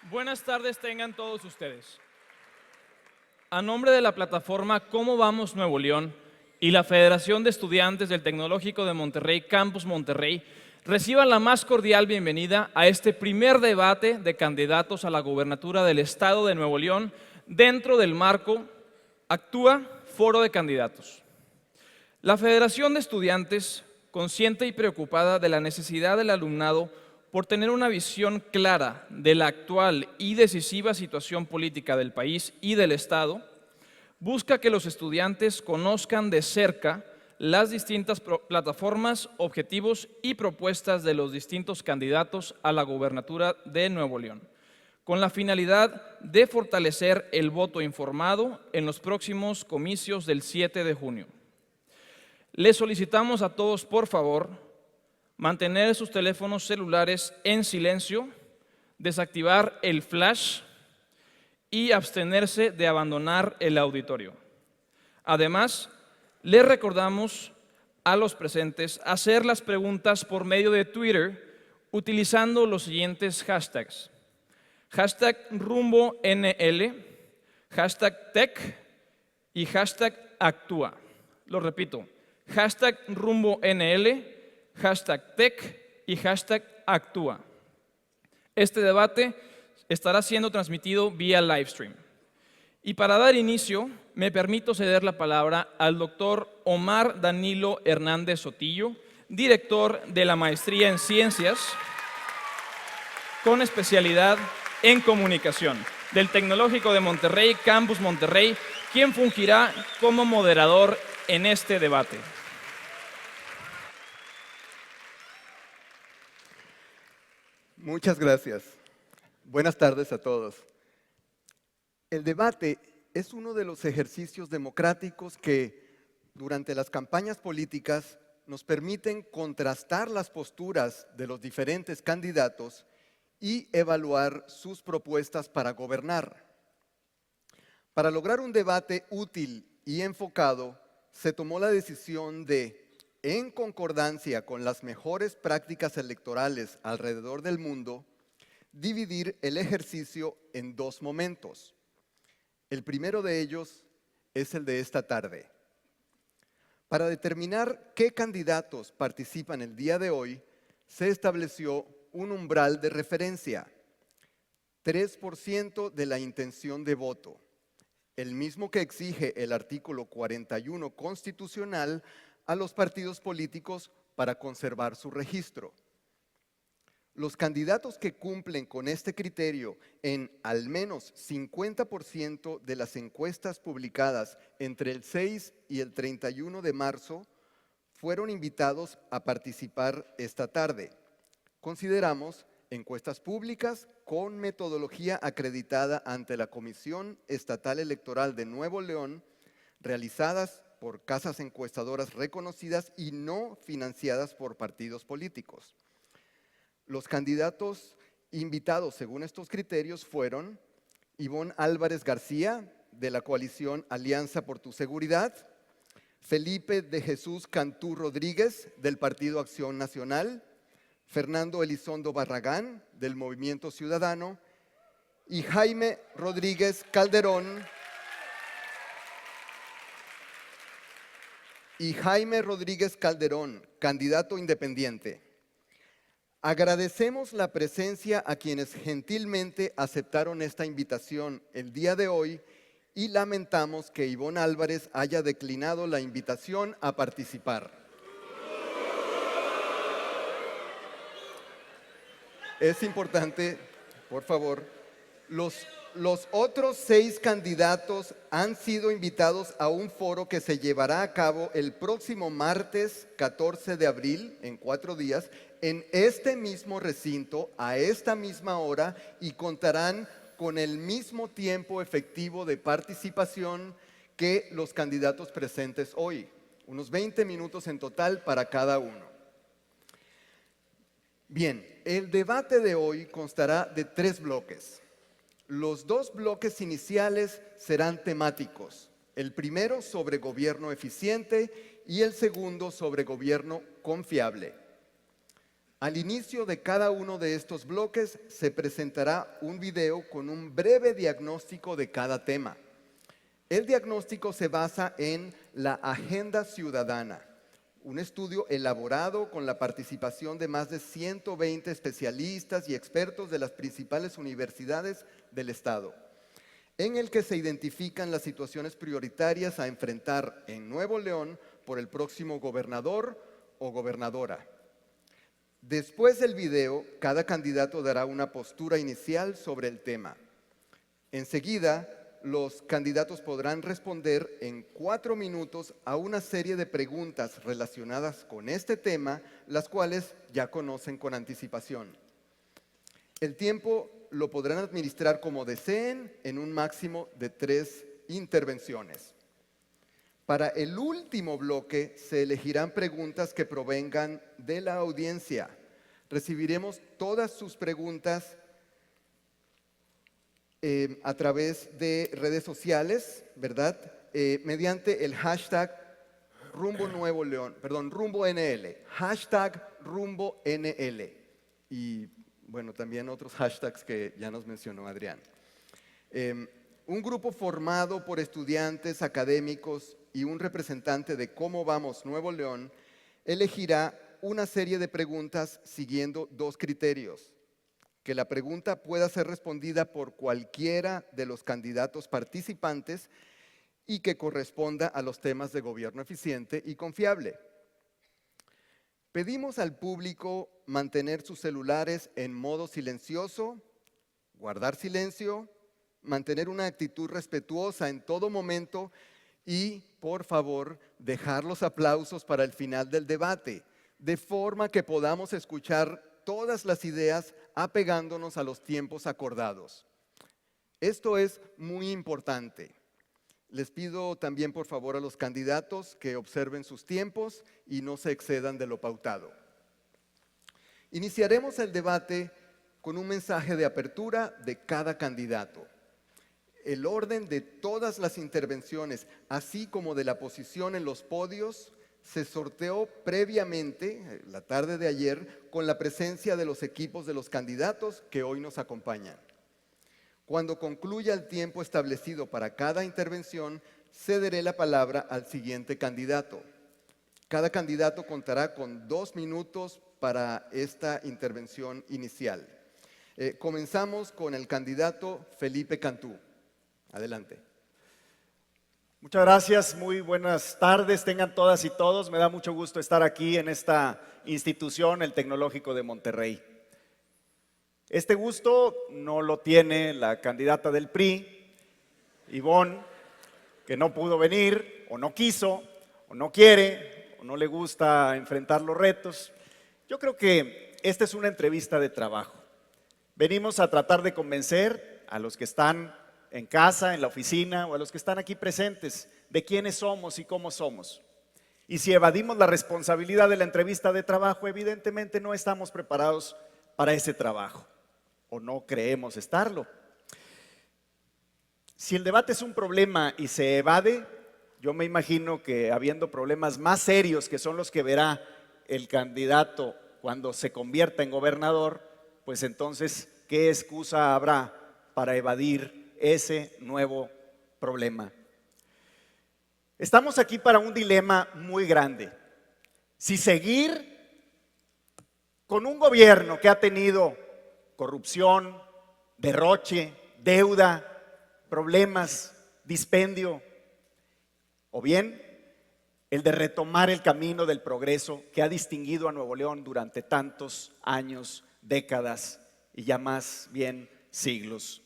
Buenas tardes tengan todos ustedes. A nombre de la plataforma ¿Cómo vamos Nuevo León? Y la Federación de Estudiantes del Tecnológico de Monterrey, Campus Monterrey, reciban la más cordial bienvenida a este primer debate de candidatos a la gubernatura del Estado de Nuevo León dentro del marco Actúa Foro de Candidatos. La Federación de Estudiantes, consciente y preocupada de la necesidad del alumnado por tener una visión clara de la actual y decisiva situación política del país y del Estado, busca que los estudiantes conozcan de cerca las distintas plataformas, objetivos y propuestas de los distintos candidatos a la gubernatura de Nuevo León, con la finalidad de fortalecer el voto informado en los próximos comicios del 7 de junio. Les solicitamos a todos, por favor, mantener sus teléfonos celulares en silencio, desactivar el flash y abstenerse de abandonar el auditorio. Además, les recordamos a los presentes hacer las preguntas por medio de Twitter utilizando los siguientes hashtags. Hashtag RumboNL, hashtag Tech y hashtag Actúa. Lo repito, hashtag RumboNL, hashtag Tech y hashtag Actúa. Este debate estará siendo transmitido vía livestream. Y para dar inicio, me permito ceder la palabra al doctor Omar Danilo Hernández Sotillo, director de la Maestría en Ciencias, con especialidad en Comunicación, del Tecnológico de Monterrey, Campus Monterrey, quien fungirá como moderador en este debate. Muchas gracias. Buenas tardes a todos. El debate es uno de los ejercicios democráticos que durante las campañas políticas nos permiten contrastar las posturas de los diferentes candidatos y evaluar sus propuestas para gobernar. Para lograr un debate útil y enfocado, se tomó la decisión de, en concordancia con las mejores prácticas electorales alrededor del mundo, dividir el ejercicio en dos momentos. El primero de ellos es el de esta tarde. Para determinar qué candidatos participan el día de hoy, se estableció un umbral de referencia, 3% de la intención de voto, el mismo que exige el artículo 41 constitucional a los partidos políticos para conservar su registro. Los candidatos que cumplen con este criterio en al menos 50% de las encuestas publicadas entre el 6 y el 31 de marzo fueron invitados a participar esta tarde. Consideramos encuestas públicas con metodología acreditada ante la Comisión Estatal Electoral de Nuevo León, realizadas por casas encuestadoras reconocidas y no financiadas por partidos políticos. Los candidatos invitados según estos criterios fueron Ivonne Álvarez García, de la coalición Alianza por tu Seguridad, Felipe de Jesús Cantú Rodríguez, del Partido Acción Nacional, Fernando Elizondo Barragán, del Movimiento Ciudadano, y Jaime Rodríguez Calderón, candidato independiente. Agradecemos la presencia a quienes gentilmente aceptaron esta invitación el día de hoy y lamentamos que Ivonne Álvarez haya declinado la invitación a participar. Es importante, por favor, los otros 6 candidatos han sido invitados a un foro que se llevará a cabo el próximo martes 14 de abril, en 4 días, en este mismo recinto, a esta misma hora, y contarán con el mismo tiempo efectivo de participación que los candidatos presentes hoy, unos 20 minutos en total para cada uno. Bien, el debate de hoy constará de 3 bloques. Los 2 bloques iniciales serán temáticos. El primero sobre gobierno eficiente y el segundo sobre gobierno confiable. Al inicio de cada uno de estos bloques se presentará un video con un breve diagnóstico de cada tema. El diagnóstico se basa en la Agenda Ciudadana, un estudio elaborado con la participación de más de 120 especialistas y expertos de las principales universidades del Estado, en el que se identifican las situaciones prioritarias a enfrentar en Nuevo León por el próximo gobernador o gobernadora. Después del video, cada candidato dará una postura inicial sobre el tema. Enseguida, los candidatos podrán responder en 4 minutos a una serie de preguntas relacionadas con este tema, las cuales ya conocen con anticipación. El tiempo lo podrán administrar como deseen en un máximo de 3 intervenciones. Para el último bloque se elegirán preguntas que provengan de la audiencia. Recibiremos todas sus preguntas a través de redes sociales, ¿verdad? Mediante el hashtag Rumbo Nuevo León, perdón, Rumbo NL, hashtag Rumbo NL. Y bueno, también otros hashtags que ya nos mencionó Adrián. Un grupo formado por estudiantes, académicos y un representante de Cómo Vamos Nuevo León elegirá una serie de preguntas siguiendo 2 criterios. Que la pregunta pueda ser respondida por cualquiera de los candidatos participantes y que corresponda a los temas de gobierno eficiente y confiable. Pedimos al público mantener sus celulares en modo silencioso, guardar silencio, mantener una actitud respetuosa en todo momento y, por favor, dejar los aplausos para el final del debate, de forma que podamos escuchar todas las ideas apegándonos a los tiempos acordados. Esto es muy importante. Les pido también, por favor, a los candidatos que observen sus tiempos y no se excedan de lo pautado. Iniciaremos el debate con un mensaje de apertura de cada candidato. El orden de todas las intervenciones, así como de la posición en los podios, se sorteó previamente, la tarde de ayer, con la presencia de los equipos de los candidatos que hoy nos acompañan. Cuando concluya el tiempo establecido para cada intervención, cederé la palabra al siguiente candidato. Cada candidato contará con 2 minutos para esta intervención inicial. Comenzamos con el candidato Felipe Cantú. Adelante. Muchas gracias, muy buenas tardes, tengan todas y todos. Me da mucho gusto estar aquí en esta institución, el Tecnológico de Monterrey. Este gusto no lo tiene la candidata del PRI, Ivonne, que no pudo venir, o no quiso, o no quiere, o no le gusta enfrentar los retos. Yo creo que esta es una entrevista de trabajo. Venimos a tratar de convencer a los que están en casa, en la oficina, o a los que están aquí presentes, de quiénes somos y cómo somos. Y si evadimos la responsabilidad de la entrevista de trabajo, evidentemente no estamos preparados para ese trabajo, o no creemos estarlo. Si el debate es un problema y se evade, yo me imagino que habiendo problemas más serios, que son los que verá el candidato cuando se convierta en gobernador, pues entonces, ¿qué excusa habrá para evadir ese nuevo problema? Estamos aquí para un dilema muy grande. Si seguir con un gobierno que ha tenido corrupción, derroche, deuda, problemas, dispendio, o bien el de retomar el camino del progreso que ha distinguido a Nuevo León durante tantos años, décadas y ya más bien siglos.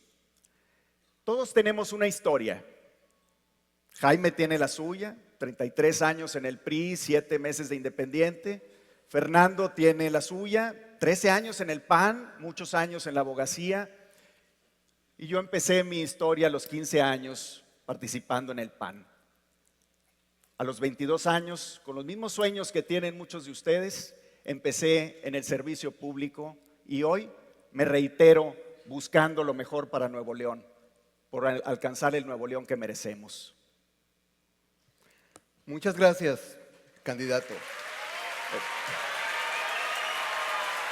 Todos tenemos una historia. Jaime tiene la suya, 33 años en el PRI, 7 meses de independiente. Fernando tiene la suya, 13 años en el PAN, muchos años en la abogacía. Y yo empecé mi historia a los 15 años participando en el PAN. A los 22 años, con los mismos sueños que tienen muchos de ustedes, empecé en el servicio público y hoy me reitero buscando lo mejor para Nuevo León, por alcanzar el Nuevo León que merecemos. Muchas gracias, candidato.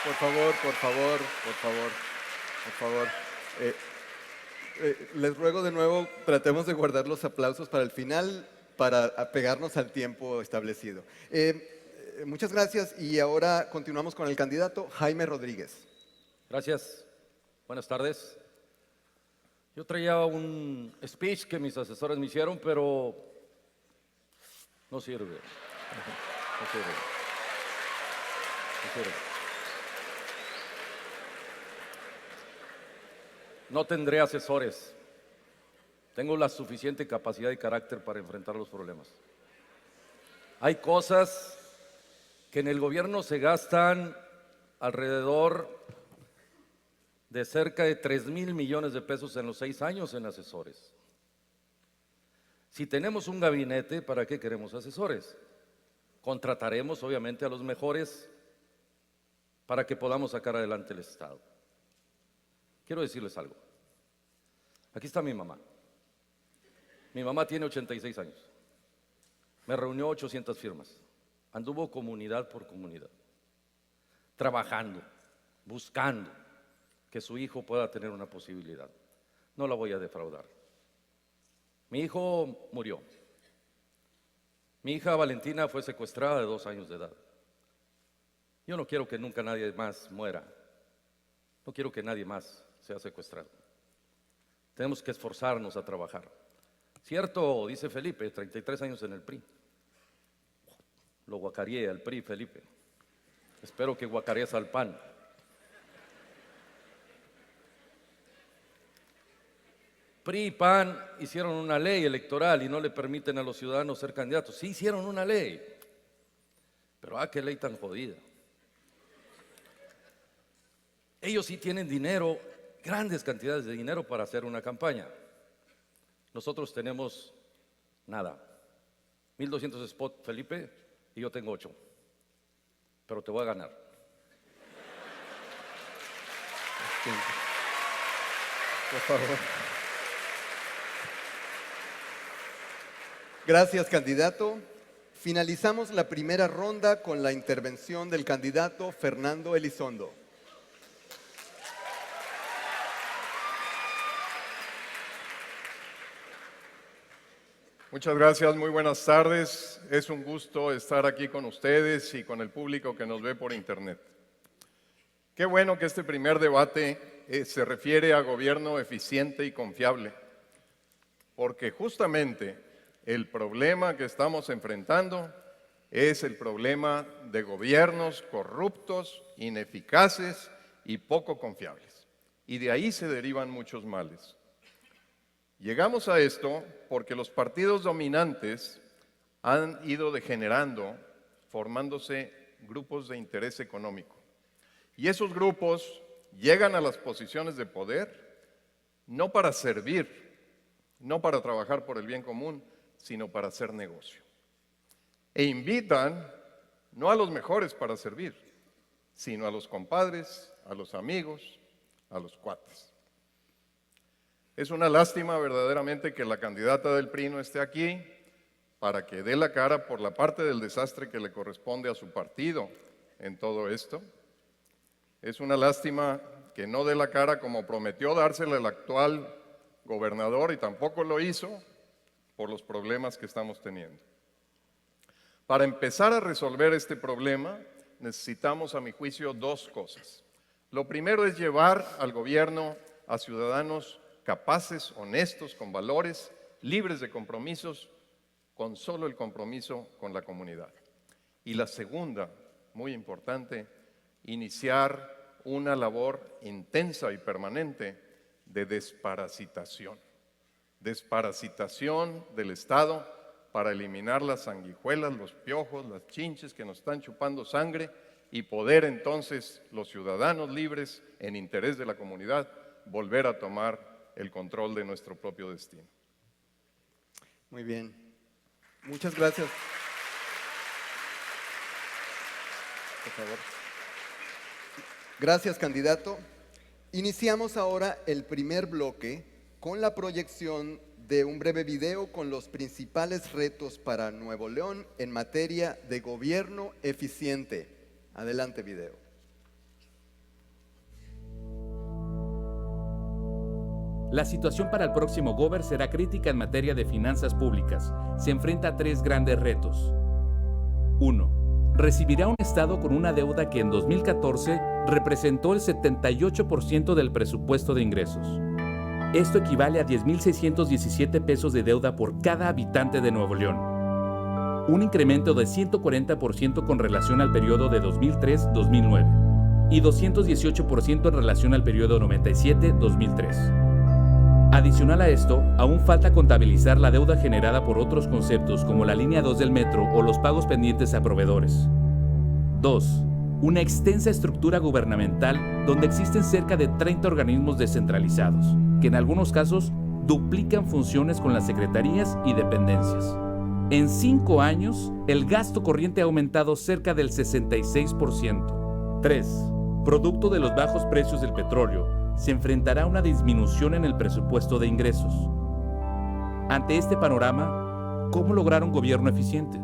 Por favor, por favor, por favor, por favor. Les ruego de nuevo, tratemos de guardar los aplausos para el final, para apegarnos al tiempo establecido. Muchas gracias y ahora continuamos con el candidato Jaime Rodríguez. Gracias. Buenas tardes. Yo traía un speech que mis asesores me hicieron, pero no sirve. No sirve. No sirve. No tendré asesores. Tengo la suficiente capacidad y carácter para enfrentar los problemas. Hay cosas que en el gobierno se gastan alrededor de cerca de 3,000 millones de pesos en los 6 años en asesores. Si tenemos un gabinete, ¿para qué queremos asesores? Contrataremos obviamente a los mejores para que podamos sacar adelante el Estado. Quiero decirles algo. Aquí está mi mamá. Mi mamá tiene 86 años. Me reunió 800 firmas. Anduvo comunidad por comunidad, trabajando, buscando que su hijo pueda tener una posibilidad. No la voy a defraudar. Mi hijo murió. Mi hija Valentina fue secuestrada de 2 años de edad. Yo no quiero que nunca nadie más muera. No quiero que nadie más sea secuestrado. Tenemos que esforzarnos a trabajar. Cierto, dice Felipe, 33 años en el PRI. Lo guacareé al PRI, Felipe. Espero que guacarees al PAN. PRI y PAN hicieron una ley electoral y no le permiten a los ciudadanos ser candidatos. Sí hicieron una ley, pero qué ley tan jodida. Ellos sí tienen dinero, grandes cantidades de dinero para hacer una campaña. Nosotros tenemos nada. 1,200 spots, Felipe, y yo tengo 8. Pero te voy a ganar. Por favor. Gracias, candidato. Finalizamos la primera ronda con la intervención del candidato Fernando Elizondo. Muchas gracias, muy buenas tardes. Es un gusto estar aquí con ustedes y con el público que nos ve por internet. Qué bueno que este primer debate se refiere a gobierno eficiente y confiable, porque justamente el problema que estamos enfrentando es el problema de gobiernos corruptos, ineficaces y poco confiables. Y de ahí se derivan muchos males. Llegamos a esto porque los partidos dominantes han ido degenerando, formándose grupos de interés económico. Y esos grupos llegan a las posiciones de poder no para servir, no para trabajar por el bien común, sino para hacer negocio. E invitan no a los mejores para servir, sino a los compadres, a los amigos, a los cuates. Es una lástima verdaderamente que la candidata del PRI no esté aquí para que dé la cara por la parte del desastre que le corresponde a su partido en todo esto. Es una lástima que no dé la cara como prometió dársela el actual gobernador y tampoco lo hizo por los problemas que estamos teniendo. Para empezar a resolver este problema necesitamos, a mi juicio, 2 cosas. Lo primero es llevar al gobierno a ciudadanos capaces, honestos, con valores, libres de compromisos, con solo el compromiso con la comunidad. Y la segunda, muy importante, iniciar una labor intensa y permanente de desparasitación. Desparasitación del Estado para eliminar las sanguijuelas, los piojos, las chinches que nos están chupando sangre y poder entonces los ciudadanos libres, en interés de la comunidad, volver a tomar el control de nuestro propio destino. Muy bien. Muchas gracias. Por favor. Gracias, candidato. Iniciamos ahora el primer bloque con la proyección de un breve video con los principales retos para Nuevo León en materia de gobierno eficiente. Adelante, video. La situación para el próximo Gober será crítica en materia de finanzas públicas. Se enfrenta a 3 grandes retos. 1. Recibirá un Estado con una deuda que en 2014 representó el 78% del presupuesto de ingresos. Esto equivale a 10,617 pesos de deuda por cada habitante de Nuevo León. Un incremento de 140% con relación al periodo de 2003-2009 y 218% en relación al periodo 97-2003. Adicional a esto, aún falta contabilizar la deuda generada por otros conceptos como la línea 2 del metro o los pagos pendientes a proveedores. 2. Una extensa estructura gubernamental donde existen cerca de 30 organismos descentralizados, que en algunos casos duplican funciones con las secretarías y dependencias. En 5 años, el gasto corriente ha aumentado cerca del 66%. 3. Producto de los bajos precios del petróleo, se enfrentará a una disminución en el presupuesto de ingresos. Ante este panorama, ¿cómo lograr un gobierno eficiente?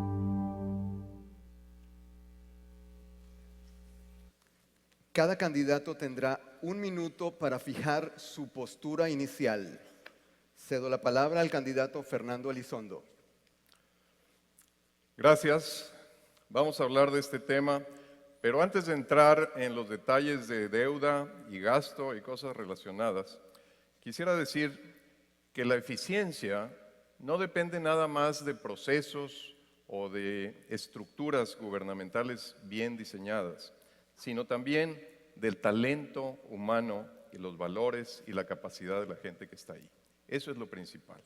Cada candidato tendrá 1 minuto para fijar su postura inicial. Cedo la palabra al candidato Fernando Elizondo. Gracias. Vamos a hablar de este tema, pero antes de entrar en los detalles de deuda y gasto y cosas relacionadas, quisiera decir que la eficiencia no depende nada más de procesos o de estructuras gubernamentales bien diseñadas, sino también del talento humano y los valores y la capacidad de la gente que está ahí. Eso es lo principal.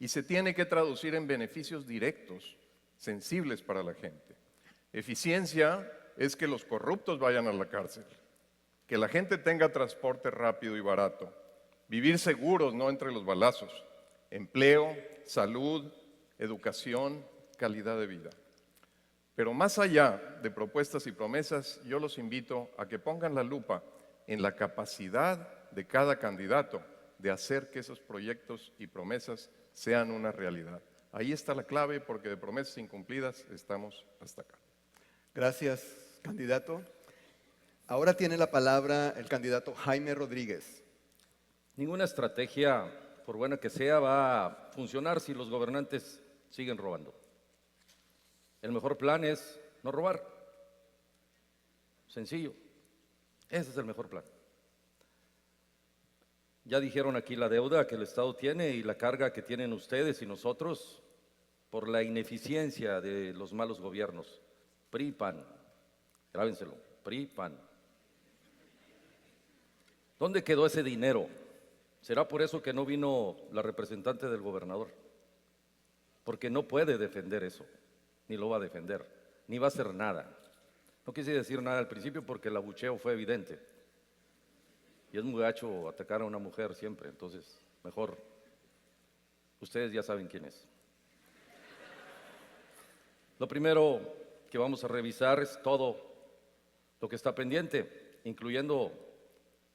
Y se tiene que traducir en beneficios directos, sensibles para la gente. Eficiencia es que los corruptos vayan a la cárcel, que la gente tenga transporte rápido y barato, vivir seguros, no entre los balazos, empleo, salud, educación, calidad de vida. Pero más allá de propuestas y promesas, yo los invito a que pongan la lupa en la capacidad de cada candidato de hacer que esos proyectos y promesas sean una realidad. Ahí está la clave, porque de promesas incumplidas estamos hasta acá. Gracias, candidato. Ahora tiene la palabra el candidato Jaime Rodríguez. Ninguna estrategia, por buena que sea, va a funcionar si los gobernantes siguen robando. El mejor plan es no robar. Sencillo. Ese es el mejor plan. Ya dijeron aquí la deuda que el Estado tiene y la carga que tienen ustedes y nosotros por la ineficiencia de los malos gobiernos. PRI, PAN. Grábenselo. PRI, PAN. ¿Dónde quedó ese dinero? ¿Será por eso que no vino la representante del gobernador? Porque no puede defender eso, ni lo va a defender, ni va a hacer nada. No quise decir nada al principio porque el abucheo fue evidente. Y es muy gacho atacar a una mujer siempre, entonces mejor, ustedes ya saben quién es. Lo primero que vamos a revisar es todo lo que está pendiente, incluyendo,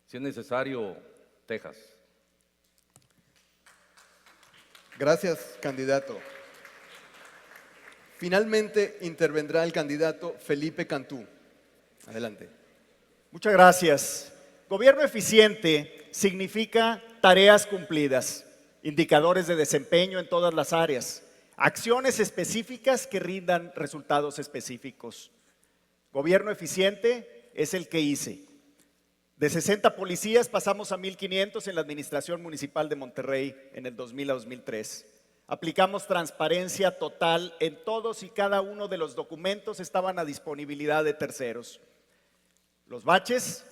si es necesario, Texas. Gracias, candidato. Finalmente intervendrá el candidato Felipe Cantú. Adelante. Muchas gracias. Gobierno eficiente significa tareas cumplidas, indicadores de desempeño en todas las áreas, acciones específicas que rindan resultados específicos. Gobierno eficiente es el que hice. De 60 policías pasamos a 1,500 en la Administración Municipal de Monterrey en el 2000 a 2003. Aplicamos transparencia total en todos y cada uno de los documentos, estaban a disponibilidad de terceros. Los baches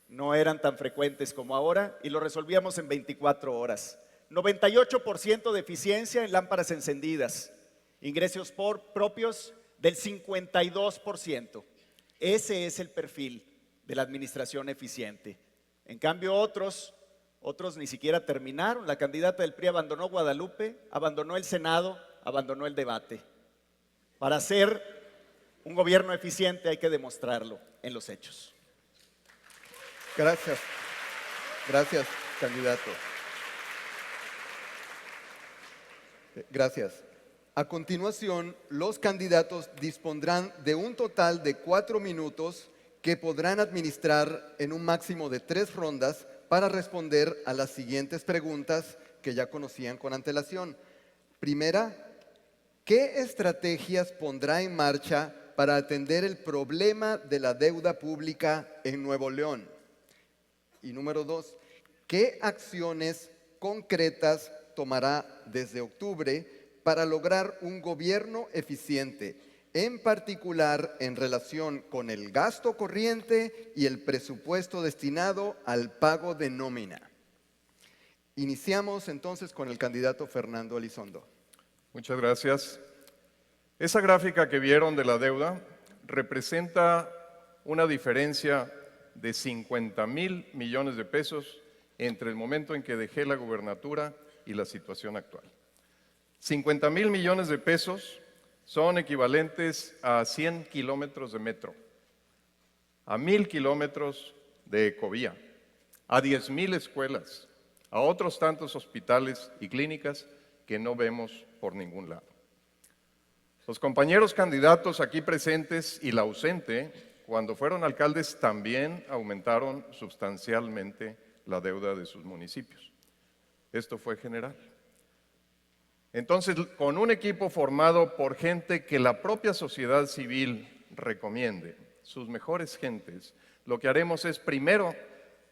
no eran tan frecuentes como ahora y lo resolvíamos en 24 horas. 98% de eficiencia en lámparas encendidas, ingresos propios del 52%. Ese es el perfil de la administración eficiente. En cambio otros ni siquiera terminaron. La candidata del PRI abandonó Guadalupe, abandonó el Senado, abandonó el debate. Para ser un gobierno eficiente hay que demostrarlo en los hechos. Gracias. Gracias, candidato. Gracias. A continuación, los candidatos dispondrán de un total de 4 minutos que podrán administrar en un máximo de 3 rondas para responder a las siguientes preguntas que ya conocían con antelación. Primera, ¿qué estrategias pondrá en marcha para atender el problema de la deuda pública en Nuevo León? Y número 2, ¿qué acciones concretas tomará desde octubre para lograr un gobierno eficiente, en particular en relación con el gasto corriente y el presupuesto destinado al pago de nómina? Iniciamos entonces con el candidato Fernando Elizondo. Muchas gracias. Esa gráfica que vieron de la deuda representa una diferencia de 50,000 millones de pesos entre el momento en que dejé la gubernatura y la situación actual. 50,000 millones de pesos son equivalentes a 100 kilómetros de metro, a 1,000 kilómetros de ecovía, a 10,000 escuelas, a otros tantos hospitales y clínicas que no vemos por ningún lado. Los compañeros candidatos aquí presentes y la ausente, cuando fueron alcaldes, también aumentaron sustancialmente la deuda de sus municipios. Esto fue general. Entonces, con un equipo formado por gente que la propia sociedad civil recomiende, sus mejores gentes, lo que haremos es, primero,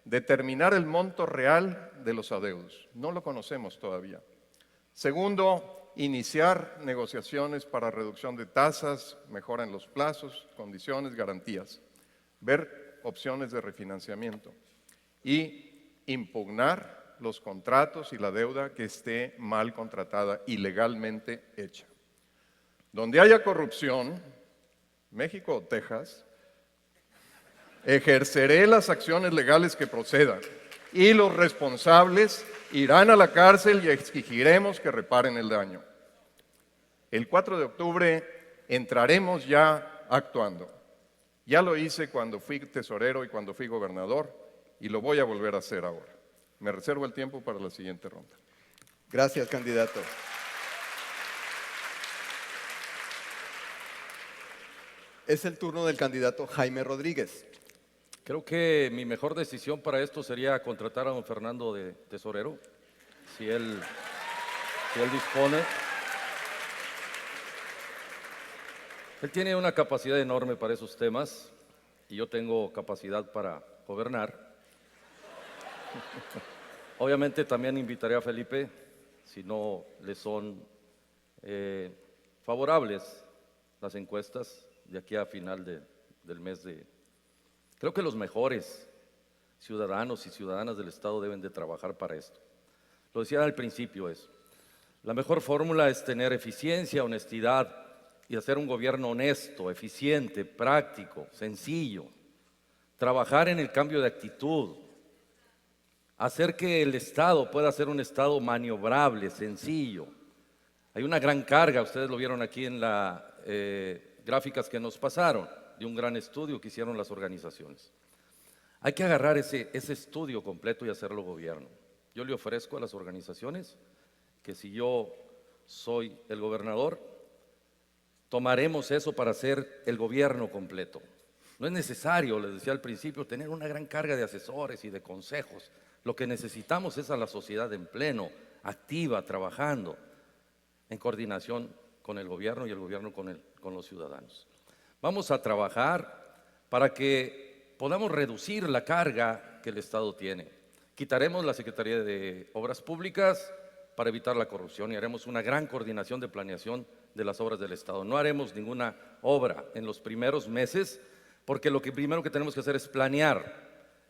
determinar el monto real de los adeudos. No lo conocemos todavía. Segundo, iniciar negociaciones para reducción de tasas, mejora en los plazos, condiciones, garantías. Ver opciones de refinanciamiento. Y impugnar los contratos y la deuda que esté mal contratada, ilegalmente hecha. Donde haya corrupción, México o Texas, ejerceré las acciones legales que procedan y los responsables irán a la cárcel y exigiremos que reparen el daño. El 4 de octubre entraremos ya actuando. Ya lo hice cuando fui tesorero y cuando fui gobernador y lo voy a volver a hacer ahora. Me reservo el tiempo para la siguiente ronda. Gracias, candidato. Es el turno del candidato Jaime Rodríguez. Creo que mi mejor decisión para esto sería contratar a don Fernando de tesorero, si él dispone. Él tiene una capacidad enorme para esos temas y yo tengo capacidad para gobernar. Obviamente también invitaré a Felipe, si no le son favorables las encuestas de aquí a final del mes de... Creo que los mejores ciudadanos y ciudadanas del Estado deben de trabajar para esto. Lo decía al principio eso. La mejor fórmula es tener eficiencia, honestidad y hacer un gobierno honesto, eficiente, práctico, sencillo. Trabajar en el cambio de actitud. Hacer que el Estado pueda ser un Estado maniobrable, sencillo. Hay una gran carga, ustedes lo vieron aquí en las gráficas que nos pasaron, de un gran estudio que hicieron las organizaciones. Hay que agarrar ese estudio completo y hacerlo gobierno. Yo le ofrezco a las organizaciones que si yo soy el gobernador, tomaremos eso para hacer el gobierno completo. No es necesario, les decía al principio, tener una gran carga de asesores y de consejos. Lo que necesitamos es a la sociedad en pleno, activa, trabajando, en coordinación con el gobierno y el gobierno con los ciudadanos. Vamos a trabajar para que podamos reducir la carga que el Estado tiene. Quitaremos la Secretaría de Obras Públicas para evitar la corrupción y haremos una gran coordinación de planeación de las obras del Estado. No haremos ninguna obra en los primeros meses porque lo que primero que tenemos que hacer es planear.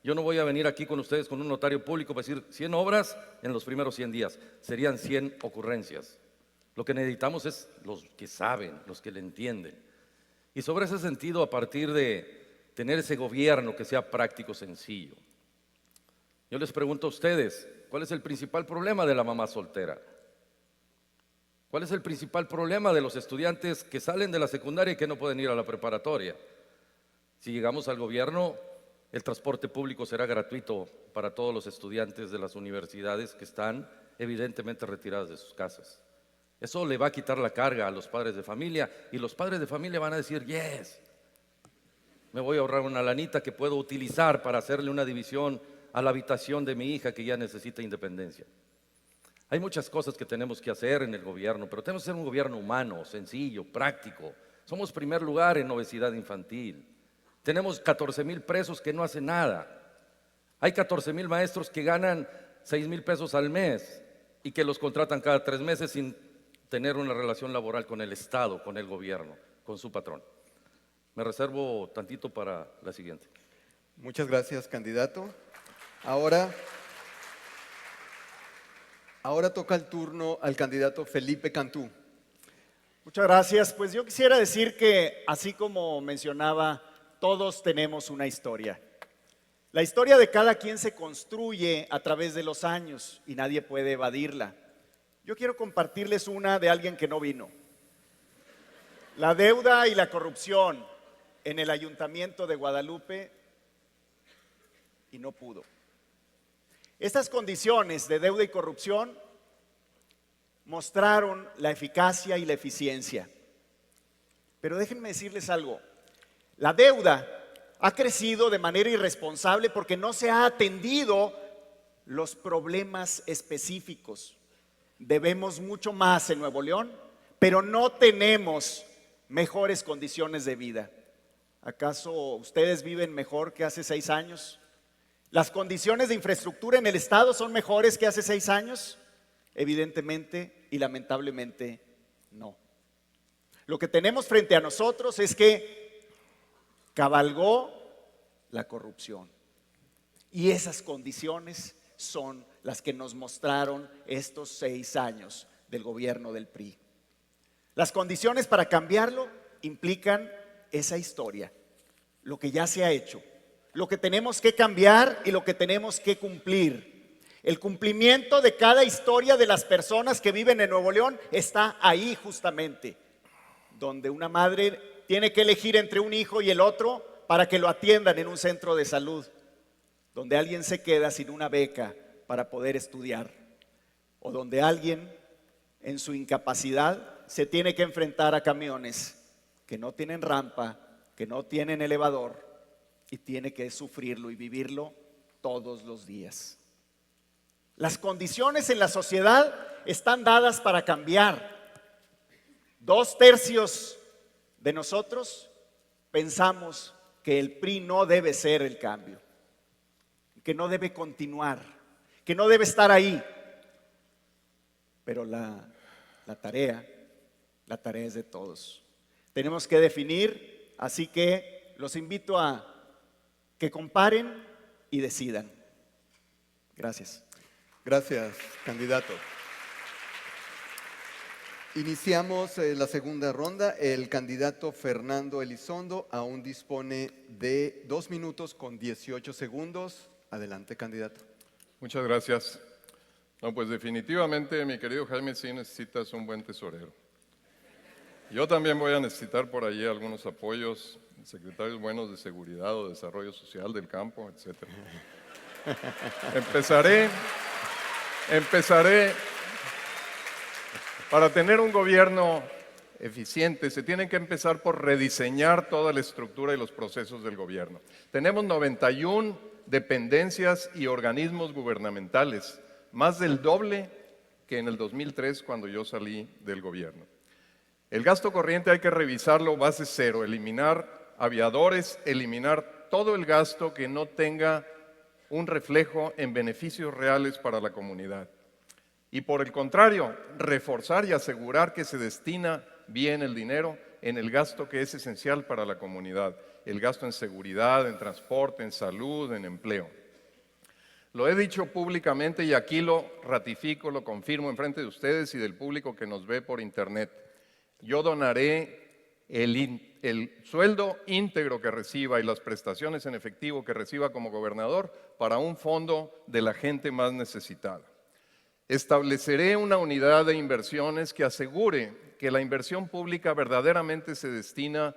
Yo no voy a venir aquí con ustedes con un notario público para decir 100 obras en los primeros 100 días. Serían 100 ocurrencias. Lo que necesitamos es los que saben, los que le entienden. Y sobre ese sentido, a partir de tener ese gobierno que sea práctico, sencillo. Yo les pregunto a ustedes, ¿cuál es el principal problema de la mamá soltera? ¿Cuál es el principal problema de los estudiantes que salen de la secundaria y que no pueden ir a la preparatoria? Si llegamos al gobierno, el transporte público será gratuito para todos los estudiantes de las universidades que están evidentemente retirados de sus casas. Eso le va a quitar la carga a los padres de familia y los padres de familia van a decir, yes, me voy a ahorrar una lanita que puedo utilizar para hacerle una división a la habitación de mi hija que ya necesita independencia. Hay muchas cosas que tenemos que hacer en el gobierno, pero tenemos que ser un gobierno humano, sencillo, práctico. Somos primer lugar en obesidad infantil. Tenemos 14,000 presos que no hacen nada. Hay 14,000 maestros que ganan 6,000 pesos al mes y que los contratan cada 3 meses sin tener una relación laboral con el Estado, con el gobierno, con su patrón. Me reservo tantito para la siguiente. Muchas gracias, candidato. Ahora toca el turno al candidato Felipe Cantú. Muchas gracias. Pues yo quisiera decir que, así como mencionaba, todos tenemos una historia. La historia de cada quien se construye a través de los años y nadie puede evadirla. Yo quiero compartirles una de alguien que no vino. La deuda y la corrupción en el Ayuntamiento de Guadalupe y no pudo. Estas condiciones de deuda y corrupción mostraron la eficacia y la eficiencia. Pero déjenme decirles algo. La deuda ha crecido de manera irresponsable porque no se ha atendido los problemas específicos. Debemos mucho más en Nuevo León, pero no tenemos mejores condiciones de vida. ¿Acaso ustedes viven mejor que hace 6 años? ¿Las condiciones de infraestructura en el estado son mejores que hace 6 años? Evidentemente y lamentablemente no. Lo que tenemos frente a nosotros es que cabalgó la corrupción. Y esas condiciones son las que nos mostraron estos 6 años del gobierno del PRI. Las condiciones para cambiarlo implican esa historia, lo que ya se ha hecho, lo que tenemos que cambiar y lo que tenemos que cumplir. El cumplimiento de cada historia de las personas que viven en Nuevo León está ahí justamente, donde una madre tiene que elegir entre un hijo y el otro para que lo atiendan en un centro de salud, donde alguien se queda sin una beca para poder estudiar, o donde alguien en su incapacidad se tiene que enfrentar a camiones que no tienen rampa, que no tienen elevador y tiene que sufrirlo y vivirlo todos los días. Las condiciones en la sociedad están dadas para cambiar. 2/3 de nosotros pensamos que el PRI no debe ser el cambio, que no debe continuar, que no debe estar ahí. Pero la tarea es de todos. Tenemos que definir, así que los invito a que comparen y decidan. Gracias. Gracias, candidato. Iniciamos la segunda ronda. El candidato Fernando Elizondo aún dispone de 2 minutos con 18 segundos. Adelante, candidato. Muchas gracias. No, pues definitivamente, mi querido Jaime, sí necesitas un buen tesorero. Yo también voy a necesitar por allí algunos apoyos, secretarios buenos de seguridad o desarrollo social del campo, etc. Empezaré. Para tener un gobierno eficiente, se tiene que empezar por rediseñar toda la estructura y los procesos del gobierno. Tenemos 91 dependencias y organismos gubernamentales, más del doble que en el 2003 cuando yo salí del gobierno. El gasto corriente hay que revisarlo base cero, eliminar aviadores, eliminar todo el gasto que no tenga un reflejo en beneficios reales para la comunidad. Y por el contrario, reforzar y asegurar que se destina bien el dinero en el gasto que es esencial para la comunidad, el gasto en seguridad, en transporte, en salud, en empleo. Lo he dicho públicamente y aquí lo ratifico, lo confirmo en frente de ustedes y del público que nos ve por internet. Yo donaré el sueldo íntegro que reciba y las prestaciones en efectivo que reciba como gobernador para un fondo de la gente más necesitada. Estableceré una unidad de inversiones que asegure que la inversión pública verdaderamente se destina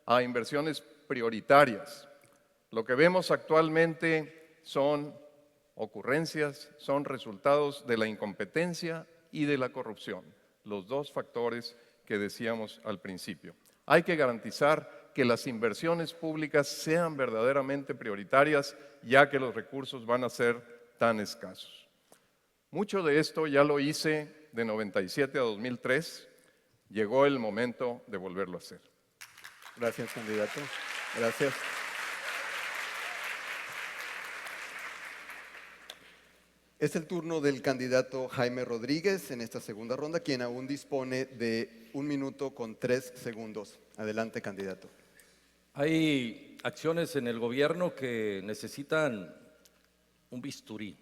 a inversiones prioritarias. Lo que vemos actualmente son ocurrencias, son resultados de la incompetencia y de la corrupción, los 2 factores que decíamos al principio. Hay que garantizar que las inversiones públicas sean verdaderamente prioritarias, ya que los recursos van a ser tan escasos. Mucho de esto ya lo hice de 97 a 2003. Llegó el momento de volverlo a hacer. Gracias, candidato. Gracias. Es el turno del candidato Jaime Rodríguez en esta segunda ronda, quien aún dispone de 1 minuto con 3 segundos. Adelante, candidato. Hay acciones en el gobierno que necesitan un bisturí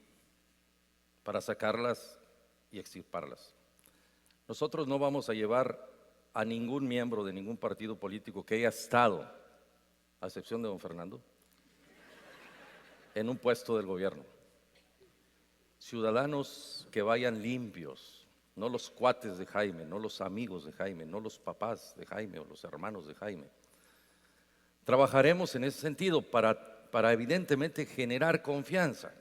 para sacarlas y extirparlas. Nosotros no vamos a llevar a ningún miembro de ningún partido político que haya estado, a excepción de don Fernando, en un puesto del gobierno. Ciudadanos que vayan limpios, no los cuates de Jaime, no los amigos de Jaime, no los papás de Jaime o los hermanos de Jaime. Trabajaremos en ese sentido para evidentemente generar confianza.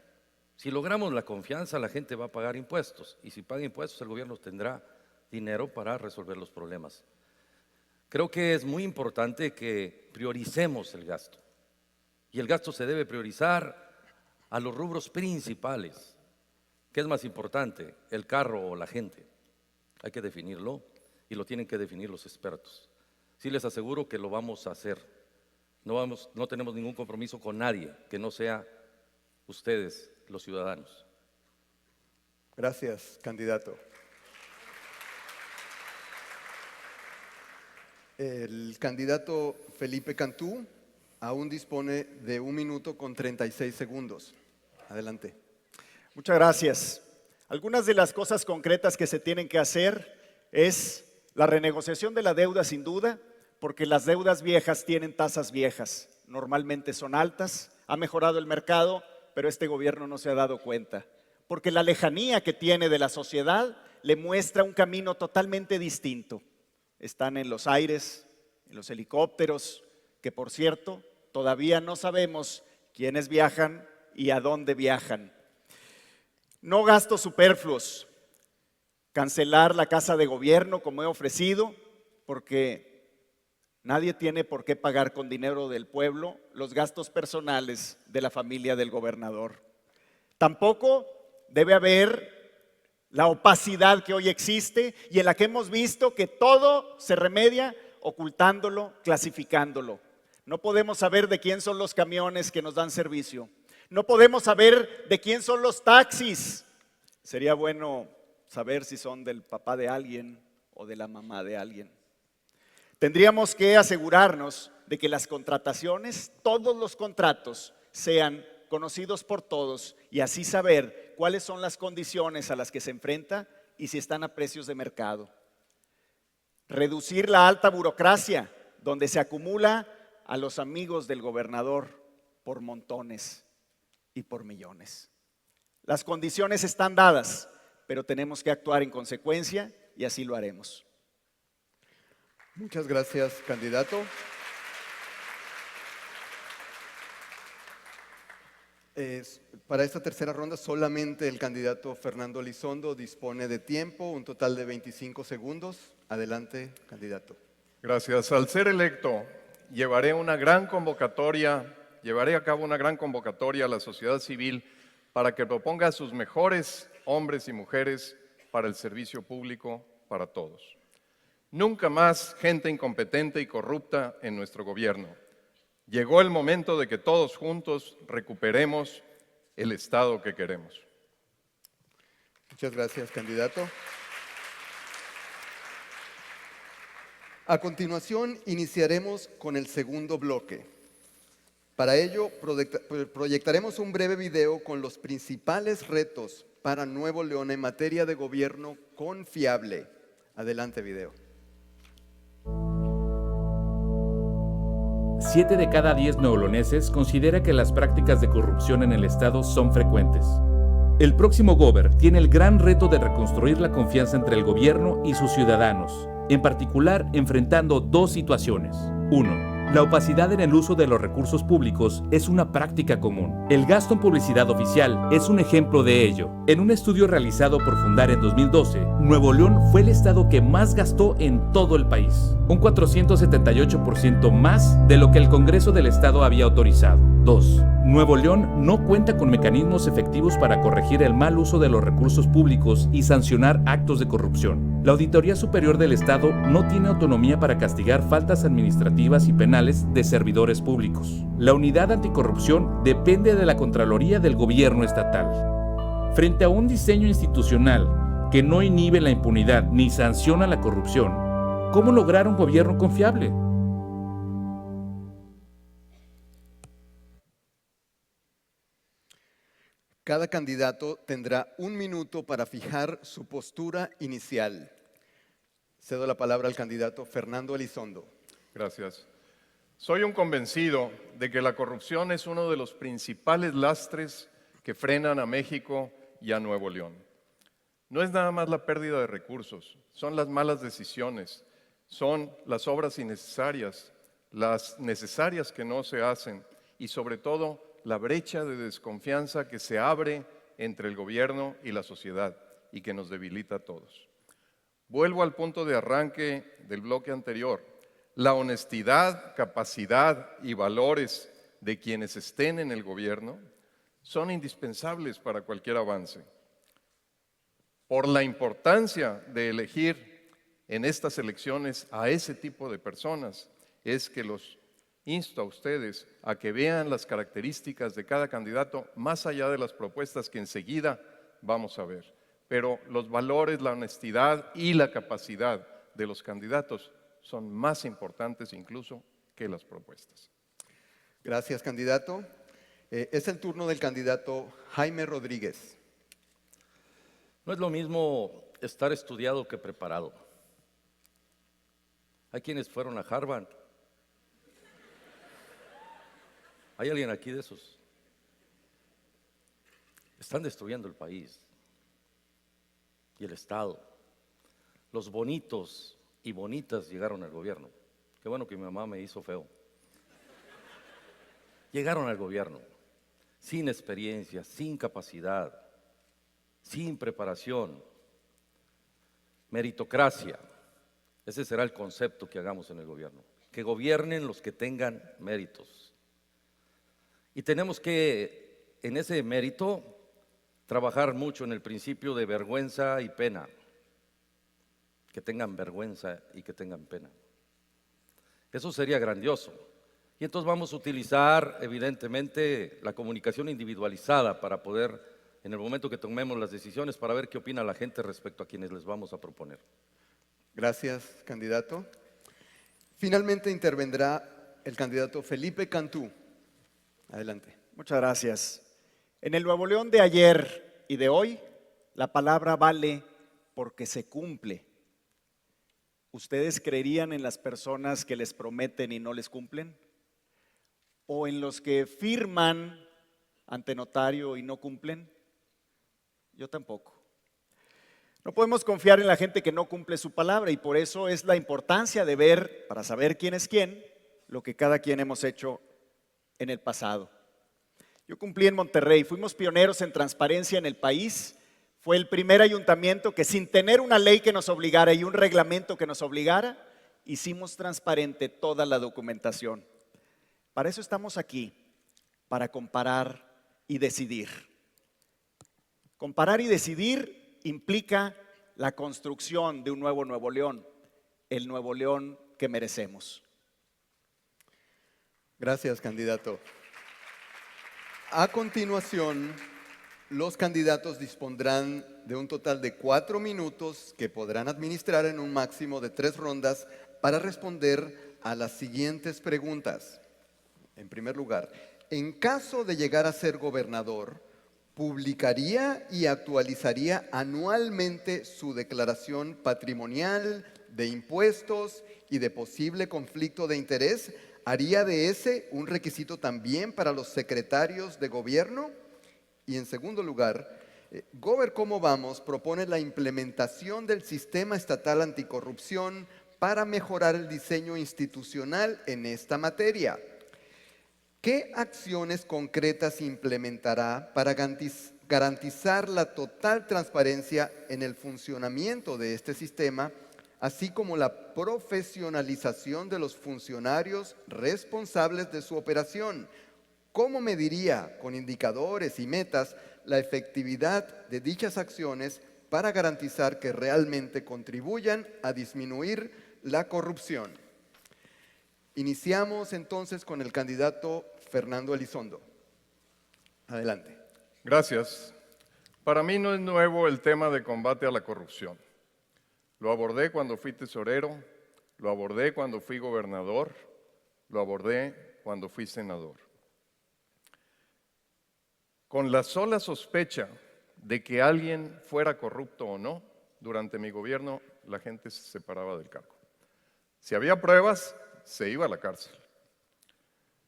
Si logramos la confianza, la gente va a pagar impuestos, y si paga impuestos, el gobierno tendrá dinero para resolver los problemas. Creo que es muy importante que prioricemos el gasto, y el gasto se debe priorizar a los rubros principales. ¿Qué es más importante, el carro o la gente? Hay que definirlo, y lo tienen que definir los expertos. Sí les aseguro que lo vamos a hacer. No tenemos ningún compromiso con nadie que no sea ustedes, los ciudadanos. Gracias, candidato. El candidato Felipe Cantú aún dispone de 1 minuto con 36 segundos. Adelante. Muchas gracias. Algunas de las cosas concretas que se tienen que hacer es la renegociación de la deuda, sin duda, porque las deudas viejas tienen tasas viejas, normalmente son altas, ha mejorado el mercado, pero este gobierno no se ha dado cuenta, porque la lejanía que tiene de la sociedad le muestra un camino totalmente distinto. Están en los aires, en los helicópteros, que por cierto, todavía no sabemos quiénes viajan y a dónde viajan. No gastos superfluos, cancelar la casa de gobierno como he ofrecido, porque nadie tiene por qué pagar con dinero del pueblo los gastos personales de la familia del gobernador. Tampoco debe haber la opacidad que hoy existe y en la que hemos visto que todo se remedia ocultándolo, clasificándolo. No podemos saber de quién son los camiones que nos dan servicio. No podemos saber de quién son los taxis. Sería bueno saber si son del papá de alguien o de la mamá de alguien. Tendríamos que asegurarnos de que las contrataciones, todos los contratos, sean conocidos por todos y así saber cuáles son las condiciones a las que se enfrenta y si están a precios de mercado. Reducir la alta burocracia, donde se acumula a los amigos del gobernador por montones y por millones. Las condiciones están dadas, pero tenemos que actuar en consecuencia y así lo haremos. Muchas gracias, candidato. Para esta tercera ronda solamente el candidato Fernando Elizondo dispone de tiempo, un total de 25 segundos. Adelante, candidato. Gracias. Al ser electo, llevaré a cabo una gran convocatoria a la sociedad civil para que proponga a sus mejores hombres y mujeres para el servicio público para todos. Nunca más gente incompetente y corrupta en nuestro gobierno. Llegó el momento de que todos juntos recuperemos el Estado que queremos. Muchas gracias, candidato. A continuación, iniciaremos con el segundo bloque. Para ello, proyectaremos un breve video con los principales retos para Nuevo León en materia de gobierno confiable. Adelante, video. 7 de cada 10 neoloneses considera que las prácticas de corrupción en el Estado son frecuentes. El próximo Gober tiene el gran reto de reconstruir la confianza entre el gobierno y sus ciudadanos, en particular enfrentando dos situaciones. 1. La opacidad en el uso de los recursos públicos es una práctica común. El gasto en publicidad oficial es un ejemplo de ello. En un estudio realizado por Fundar en 2012, Nuevo León fue el estado que más gastó en todo el país, un 478% más de lo que el Congreso del Estado había autorizado. 2. Nuevo León no cuenta con mecanismos efectivos para corregir el mal uso de los recursos públicos y sancionar actos de corrupción. La Auditoría Superior del Estado no tiene autonomía para castigar faltas administrativas y penales de servidores públicos. La unidad anticorrupción depende de la Contraloría del Gobierno estatal. Frente a un diseño institucional que no inhibe la impunidad ni sanciona la corrupción, ¿cómo lograr un gobierno confiable? Cada candidato tendrá 1 minuto para fijar su postura inicial. Cedo la palabra al candidato Fernando Elizondo. Gracias. Soy un convencido de que la corrupción es uno de los principales lastres que frenan a México y a Nuevo León. No es nada más la pérdida de recursos, son las malas decisiones, son las obras innecesarias, las necesarias que no se hacen y sobre todo la brecha de desconfianza que se abre entre el gobierno y la sociedad y que nos debilita a todos. Vuelvo al punto de arranque del bloque anterior. La honestidad, capacidad y valores de quienes estén en el gobierno son indispensables para cualquier avance. Por la importancia de elegir en estas elecciones a ese tipo de personas, es que los insto a ustedes a que vean las características de cada candidato más allá de las propuestas que enseguida vamos a ver. Pero los valores, la honestidad y la capacidad de los candidatos son más importantes incluso que las propuestas. Gracias, candidato. Es el turno del candidato Jaime Rodríguez. No es lo mismo estar estudiado que preparado. Hay quienes fueron a Harvard. ¿Hay alguien aquí de esos? Están destruyendo el país y el Estado. Los bonitos y bonitas llegaron al gobierno. Qué bueno que mi mamá me hizo feo. Llegaron al gobierno sin experiencia, sin capacidad, sin preparación. Meritocracia. Ese será el concepto que hagamos en el gobierno. Que gobiernen los que tengan méritos. Y tenemos que, en ese mérito, trabajar mucho en el principio de vergüenza y pena. Que tengan vergüenza y que tengan pena. Eso sería grandioso. Y entonces vamos a utilizar, evidentemente, la comunicación individualizada para poder, en el momento que tomemos las decisiones, para ver qué opina la gente respecto a quienes les vamos a proponer. Gracias, candidato. Finalmente intervendrá el candidato Felipe Cantú. Adelante. Muchas gracias. En el Nuevo León de ayer y de hoy, la palabra vale porque se cumple. ¿Ustedes creerían en las personas que les prometen y no les cumplen? ¿O en los que firman ante notario y no cumplen? Yo tampoco. No podemos confiar en la gente que no cumple su palabra y por eso es la importancia de ver, para saber quién es quién, lo que cada quien hemos hecho en el pasado. Yo cumplí en Monterrey, fuimos pioneros en transparencia en el país. Fue el primer ayuntamiento que sin tener una ley que nos obligara y un reglamento que nos obligara, hicimos transparente toda la documentación. Para eso estamos aquí, para comparar y decidir. Comparar y decidir implica la construcción de un nuevo Nuevo León, el Nuevo León que merecemos. Gracias, candidato. A continuación, los candidatos dispondrán de un total de 4 minutos que podrán administrar en un máximo de 3 rondas para responder a las siguientes preguntas. En primer lugar, en caso de llegar a ser gobernador, ¿publicaría y actualizaría anualmente su declaración patrimonial, de impuestos y de posible conflicto de interés? ¿Haría de ese un requisito también para los secretarios de gobierno? Y en segundo lugar, Gober ¿Cómo Vamos? Propone la implementación del sistema estatal anticorrupción para mejorar el diseño institucional en esta materia. ¿Qué acciones concretas implementará para garantizar la total transparencia en el funcionamiento de este sistema, así como la profesionalización de los funcionarios responsables de su operación? ¿Cómo mediría con indicadores y metas la efectividad de dichas acciones para garantizar que realmente contribuyan a disminuir la corrupción? Iniciamos entonces con el candidato Fernando Elizondo. Adelante. Gracias. Para mí no es nuevo el tema de combate a la corrupción. Lo abordé cuando fui tesorero, lo abordé cuando fui gobernador, lo abordé cuando fui senador. Con la sola sospecha de que alguien fuera corrupto o no, durante mi gobierno la gente se separaba del cargo. Si había pruebas, se iba a la cárcel.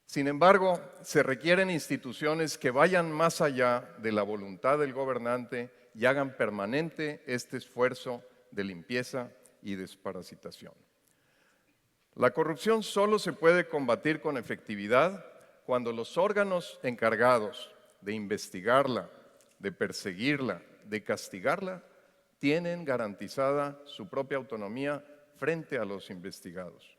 Sin embargo, se requieren instituciones que vayan más allá de la voluntad del gobernante y hagan permanente este esfuerzo de limpieza y desparasitación. La corrupción solo se puede combatir con efectividad cuando los órganos encargados de investigarla, de perseguirla, de castigarla, tienen garantizada su propia autonomía frente a los investigados.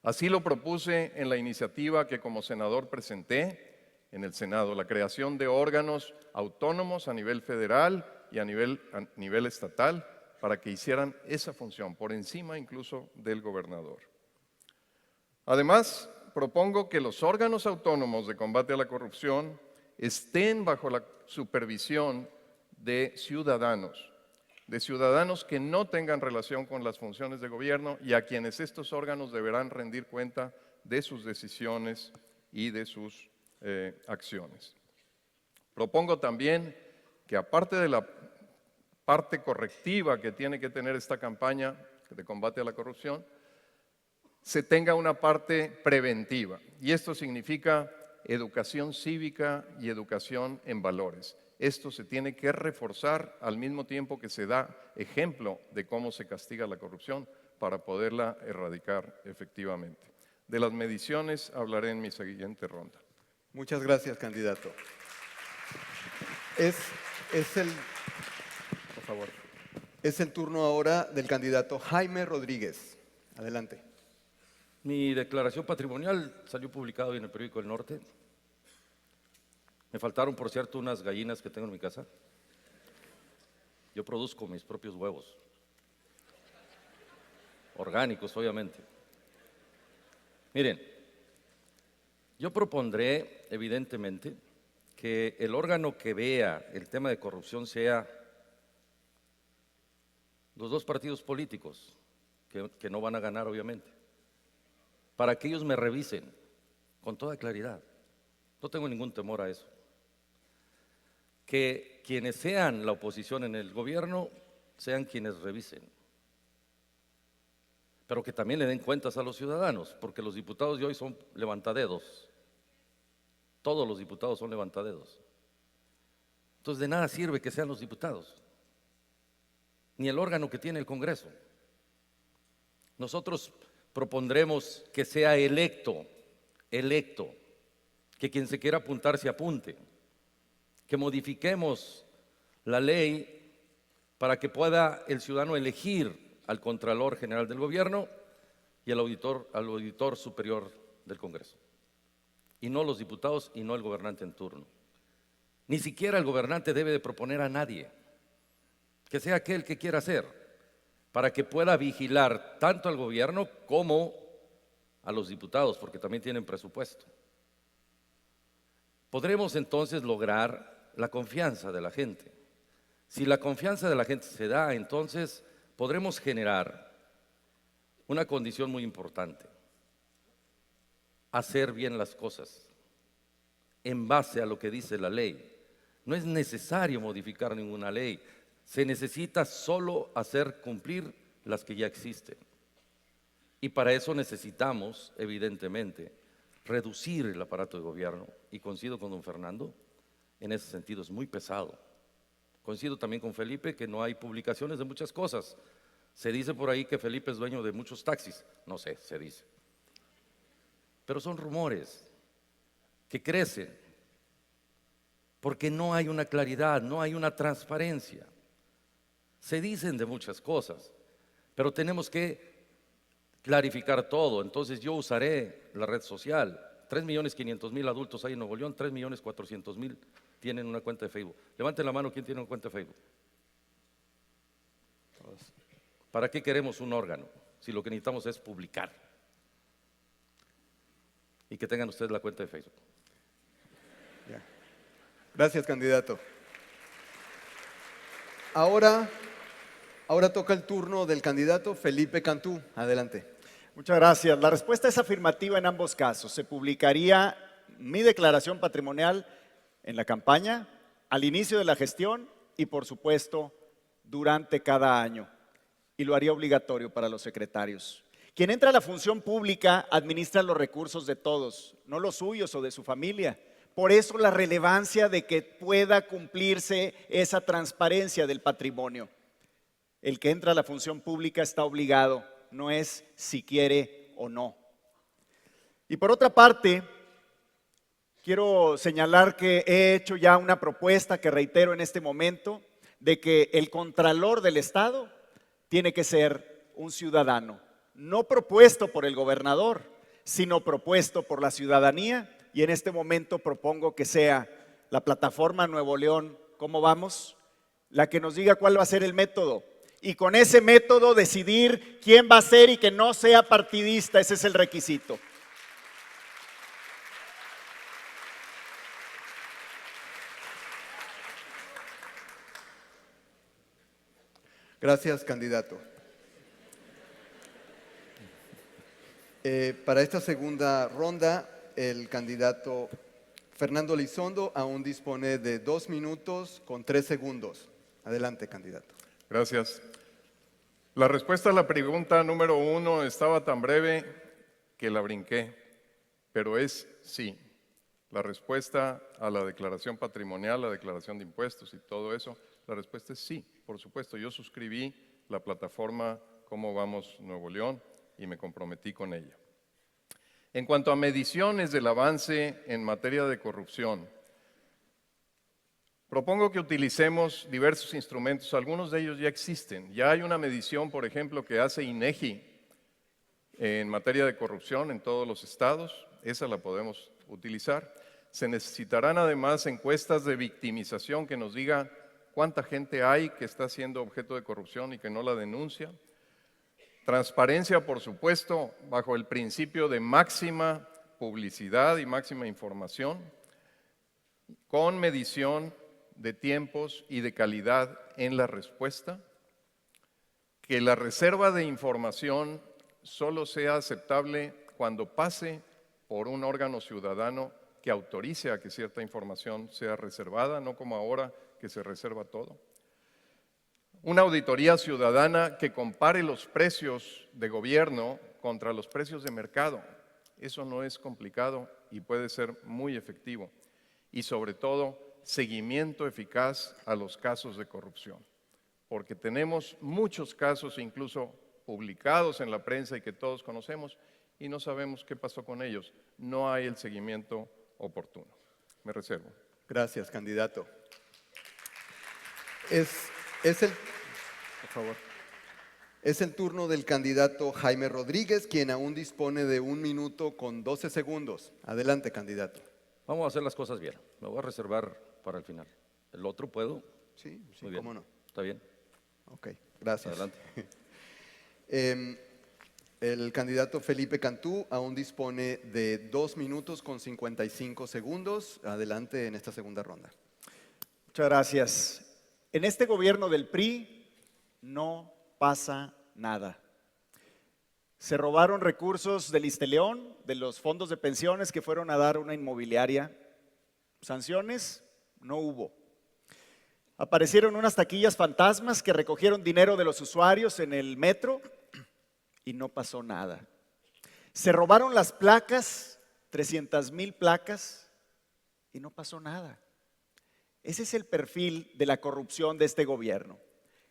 Así lo propuse en la iniciativa que como senador presenté en el Senado, la creación de órganos autónomos a nivel federal y a nivel estatal para que hicieran esa función, por encima incluso del gobernador. Además, propongo que los órganos autónomos de combate a la corrupción estén bajo la supervisión de ciudadanos que no tengan relación con las funciones de gobierno y a quienes estos órganos deberán rendir cuenta de sus decisiones y de sus acciones. Propongo también que aparte de la parte correctiva que tiene que tener esta campaña de combate a la corrupción, se tenga una parte preventiva. Y esto significa educación cívica y educación en valores. Esto se tiene que reforzar al mismo tiempo que se da ejemplo de cómo se castiga la corrupción para poderla erradicar efectivamente. De las mediciones hablaré en mi siguiente ronda. Muchas gracias, candidato. Por favor. Es el turno ahora del candidato Jaime Rodríguez. Adelante. Mi declaración patrimonial salió publicada hoy en el periódico El Norte. Me faltaron, por cierto, unas gallinas que tengo en mi casa. Yo produzco mis propios huevos. Orgánicos, obviamente. Miren, yo propondré, evidentemente, que el órgano que vea el tema de corrupción sea los dos partidos políticos, que no van a ganar, obviamente, para que ellos me revisen con toda claridad. No tengo ningún temor a eso. Que quienes sean la oposición en el gobierno sean quienes revisen, pero que también le den cuentas a los ciudadanos, porque los diputados de hoy son levantadedos. Todos los diputados son levantadedos. Entonces de nada sirve que sean los diputados, ni el órgano que tiene el Congreso. Nosotros propondremos que sea electo, que quien se quiera apuntar se apunte, que modifiquemos la ley para que pueda el ciudadano elegir al Contralor General del Gobierno y al auditor superior del Congreso, y no los diputados y no el gobernante en turno. Ni siquiera el gobernante debe de proponer a nadie, que sea aquel que quiera ser, para que pueda vigilar tanto al gobierno como a los diputados, porque también tienen presupuesto. Podremos entonces lograr la confianza de la gente. Si la confianza de la gente se da, entonces podremos generar una condición muy importante: hacer bien las cosas en base a lo que dice la ley. No es necesario modificar ninguna ley, se necesita solo hacer cumplir las que ya existen. Y para eso necesitamos, evidentemente, reducir el aparato de gobierno, y coincido con don Fernando, en ese sentido es muy pesado. Coincido también con Felipe que no hay publicaciones de muchas cosas, Se dice por ahí que Felipe es dueño de muchos taxis. No sé, se dice. Pero son rumores que crecen porque no hay una claridad, no hay una transparencia. Se dicen de muchas cosas, pero tenemos que clarificar todo. Entonces yo usaré la red social. 3.500.000 adultos hay en Nuevo León, 3.400.000 tienen una cuenta de Facebook. Levanten la mano, ¿quién tiene una cuenta de Facebook? ¿Para qué queremos un órgano si lo que necesitamos es publicar? Y que tengan ustedes la cuenta de Facebook. Ya. Gracias, candidato. Ahora toca el turno del candidato Felipe Cantú. Adelante. Muchas gracias. La respuesta es afirmativa en ambos casos. Se publicaría mi declaración patrimonial en la campaña, al inicio de la gestión y, por supuesto, durante cada año. Y lo haría obligatorio para los secretarios. Quien entra a la función pública administra los recursos de todos, no los suyos o de su familia. Por eso la relevancia de que pueda cumplirse esa transparencia del patrimonio. El que entra a la función pública está obligado, no es si quiere o no. Y por otra parte, quiero señalar que he hecho ya una propuesta que reitero en este momento, de que el contralor del Estado tiene que ser un ciudadano, no propuesto por el gobernador, sino propuesto por la ciudadanía, y en este momento propongo que sea la plataforma Nuevo León, ¿cómo vamos?, la que nos diga cuál va a ser el método, y con ese método decidir quién va a ser y que no sea partidista. Ese es el requisito. Gracias, candidato. Para esta segunda ronda, el candidato Fernando Elizondo aún dispone de 2 minutos con 3 segundos. Adelante, candidato. Gracias. La respuesta a la pregunta número 1 estaba tan breve que la brinqué, pero es sí. La respuesta a la declaración patrimonial, la declaración de impuestos y todo eso, la respuesta es sí, por supuesto. Yo suscribí la plataforma Cómo Vamos Nuevo León y me comprometí con ella. En cuanto a mediciones del avance en materia de corrupción, propongo que utilicemos diversos instrumentos. Algunos de ellos ya existen. Ya hay una medición, por ejemplo, que hace INEGI en materia de corrupción en todos los estados. Esa la podemos utilizar. Se necesitarán además encuestas de victimización que nos diga cuánta gente hay que está siendo objeto de corrupción y que no la denuncia. Transparencia, por supuesto, bajo el principio de máxima publicidad y máxima información, con medición de tiempos y de calidad en la respuesta. Que la reserva de información solo sea aceptable cuando pase por un órgano ciudadano que autorice a que cierta información sea reservada, no como ahora que se reserva todo. Una auditoría ciudadana que compare los precios de gobierno contra los precios de mercado. Eso no es complicado y puede ser muy efectivo. Y sobre todo, seguimiento eficaz a los casos de corrupción. Porque tenemos muchos casos incluso publicados en la prensa y que todos conocemos y no sabemos qué pasó con ellos. No hay el seguimiento oportuno. Me reservo. Gracias, candidato. Por favor. Es el turno del candidato Jaime Rodríguez, quien aún dispone de 1 minuto con 12 segundos. Adelante, candidato. Vamos a hacer las cosas bien. Me voy a reservar para el final. ¿El otro puedo? Sí, Muy bien. cómo no. ¿Está bien? Ok, gracias. Adelante. El candidato Felipe Cantú aún dispone de 2 minutos con 55 segundos. Adelante en esta segunda ronda. Muchas gracias. En este gobierno del PRI no pasa nada. Se robaron recursos del Ixteleón, de los fondos de pensiones que fueron a dar una inmobiliaria. Sanciones no hubo. Aparecieron unas taquillas fantasmas que recogieron dinero de los usuarios en el metro y no pasó nada. Se robaron las placas, 300,000 placas, y no pasó nada. Ese es el perfil de la corrupción de este gobierno.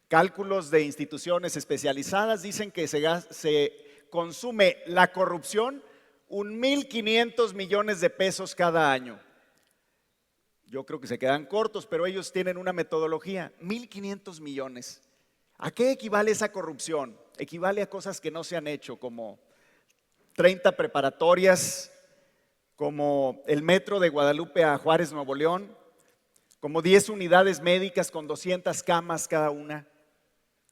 Cálculos de instituciones especializadas dicen que se consume la corrupción 1.500 millones de pesos cada año. Yo creo que se quedan cortos, pero ellos tienen una metodología. 1.500 millones. ¿A qué equivale esa corrupción? Equivale a cosas que no se han hecho, como 30 preparatorias, como el metro de Guadalupe a Juárez, Nuevo León, como 10 unidades médicas con 200 camas cada una.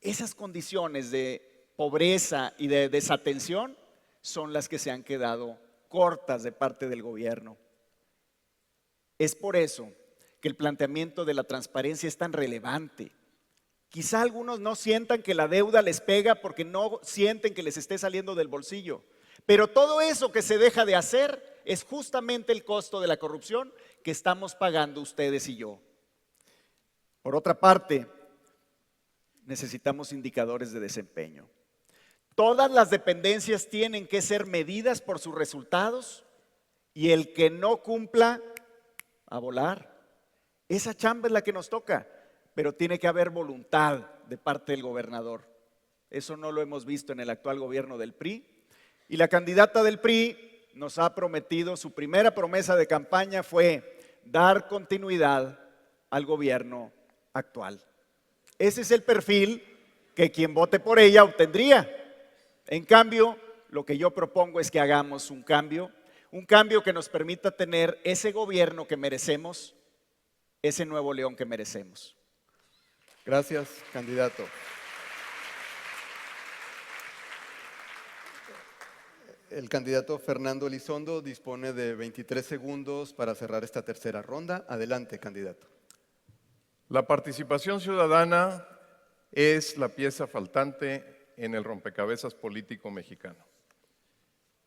Esas condiciones de pobreza y de desatención son las que se han quedado cortas de parte del gobierno. Es por eso que el planteamiento de la transparencia es tan relevante. Quizá algunos no sientan que la deuda les pega porque no sienten que les esté saliendo del bolsillo, pero todo eso que se deja de hacer es justamente el costo de la corrupción que estamos pagando ustedes y yo. Por otra parte, necesitamos indicadores de desempeño. Todas las dependencias tienen que ser medidas por sus resultados y el que no cumpla, a volar. Esa chamba es la que nos toca, pero tiene que haber voluntad de parte del gobernador. Eso no lo hemos visto en el actual gobierno del PRI. Y la candidata del PRI nos ha prometido, su primera promesa de campaña fue dar continuidad al gobierno actual. Ese es el perfil que quien vote por ella obtendría. En cambio, lo que yo propongo es que hagamos un cambio que nos permita tener ese gobierno que merecemos, ese Nuevo León que merecemos. Gracias, candidato. El candidato Fernando Elizondo dispone de 23 segundos para cerrar esta tercera ronda. Adelante, candidato. La participación ciudadana es la pieza faltante en el rompecabezas político mexicano.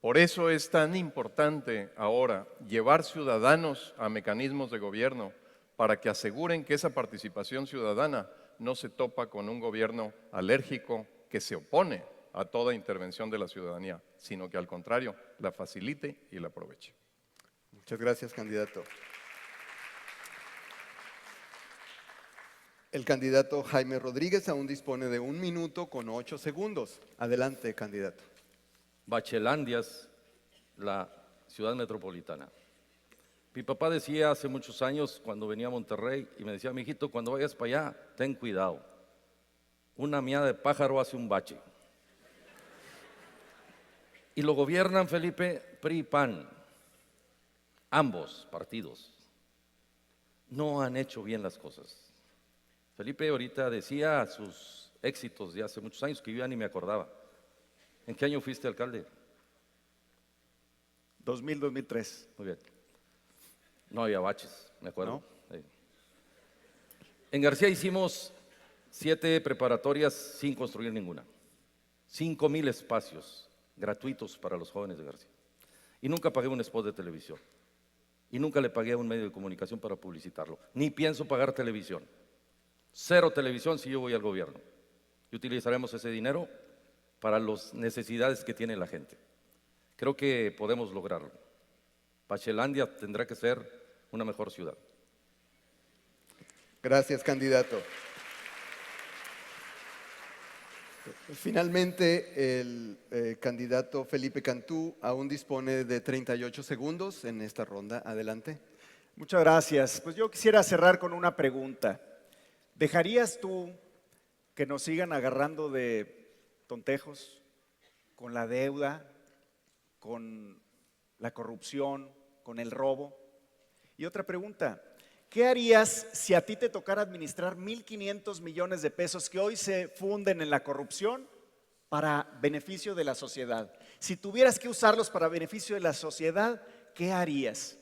Por eso es tan importante ahora llevar ciudadanos a mecanismos de gobierno para que aseguren que esa participación ciudadana no se topa con un gobierno alérgico que se opone a toda intervención de la ciudadanía, sino que al contrario, la facilite y la aproveche. Muchas gracias, candidato. El candidato Jaime Rodríguez aún dispone de 1 minuto con 8 segundos. Adelante, candidato. Bachelandias, la ciudad metropolitana. Mi papá decía hace muchos años, cuando venía a Monterrey, y me decía, mijito, cuando vayas para allá, ten cuidado. Una miada de pájaro hace un bache. Y lo gobiernan, Felipe, PRI y PAN. Ambos partidos no han hecho bien las cosas. Felipe ahorita decía sus éxitos de hace muchos años que yo ya ni me acordaba. ¿En qué año fuiste alcalde? 2000-2003. Muy bien. No había baches, me acuerdo. ¿No? Sí. En García hicimos 7 preparatorias sin construir ninguna. 5,000 espacios gratuitos para los jóvenes de García. Y nunca pagué un spot de televisión. Y nunca le pagué a un medio de comunicación para publicitarlo. Ni pienso pagar televisión. 0 televisión si yo voy al gobierno. Y utilizaremos ese dinero para las necesidades que tiene la gente. Creo que podemos lograrlo. Bachelandia tendrá que ser una mejor ciudad. Gracias, candidato. Finalmente, el candidato Felipe Cantú aún dispone de 38 segundos en esta ronda. Adelante. Muchas gracias. Pues yo quisiera cerrar con una pregunta. ¿Dejarías tú que nos sigan agarrando de tontejos con la deuda, con la corrupción, con el robo? Y otra pregunta, ¿qué harías si a ti te tocara administrar 1.500 millones de pesos que hoy se funden en la corrupción para beneficio de la sociedad? Si tuvieras que usarlos para beneficio de la sociedad, ¿qué harías?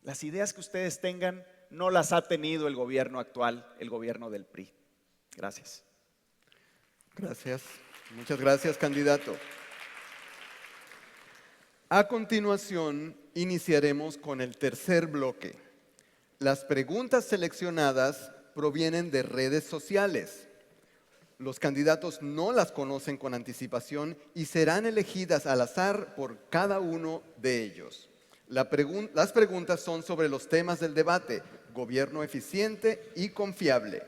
Las ideas que ustedes tengan no las ha tenido el gobierno actual, el gobierno del PRI. Gracias. Gracias. Muchas gracias, candidato. A continuación, iniciaremos con el tercer bloque. Las preguntas seleccionadas provienen de redes sociales. Los candidatos no las conocen con anticipación y serán elegidas al azar por cada uno de ellos. Las preguntas son sobre los temas del debate: gobierno eficiente y confiable.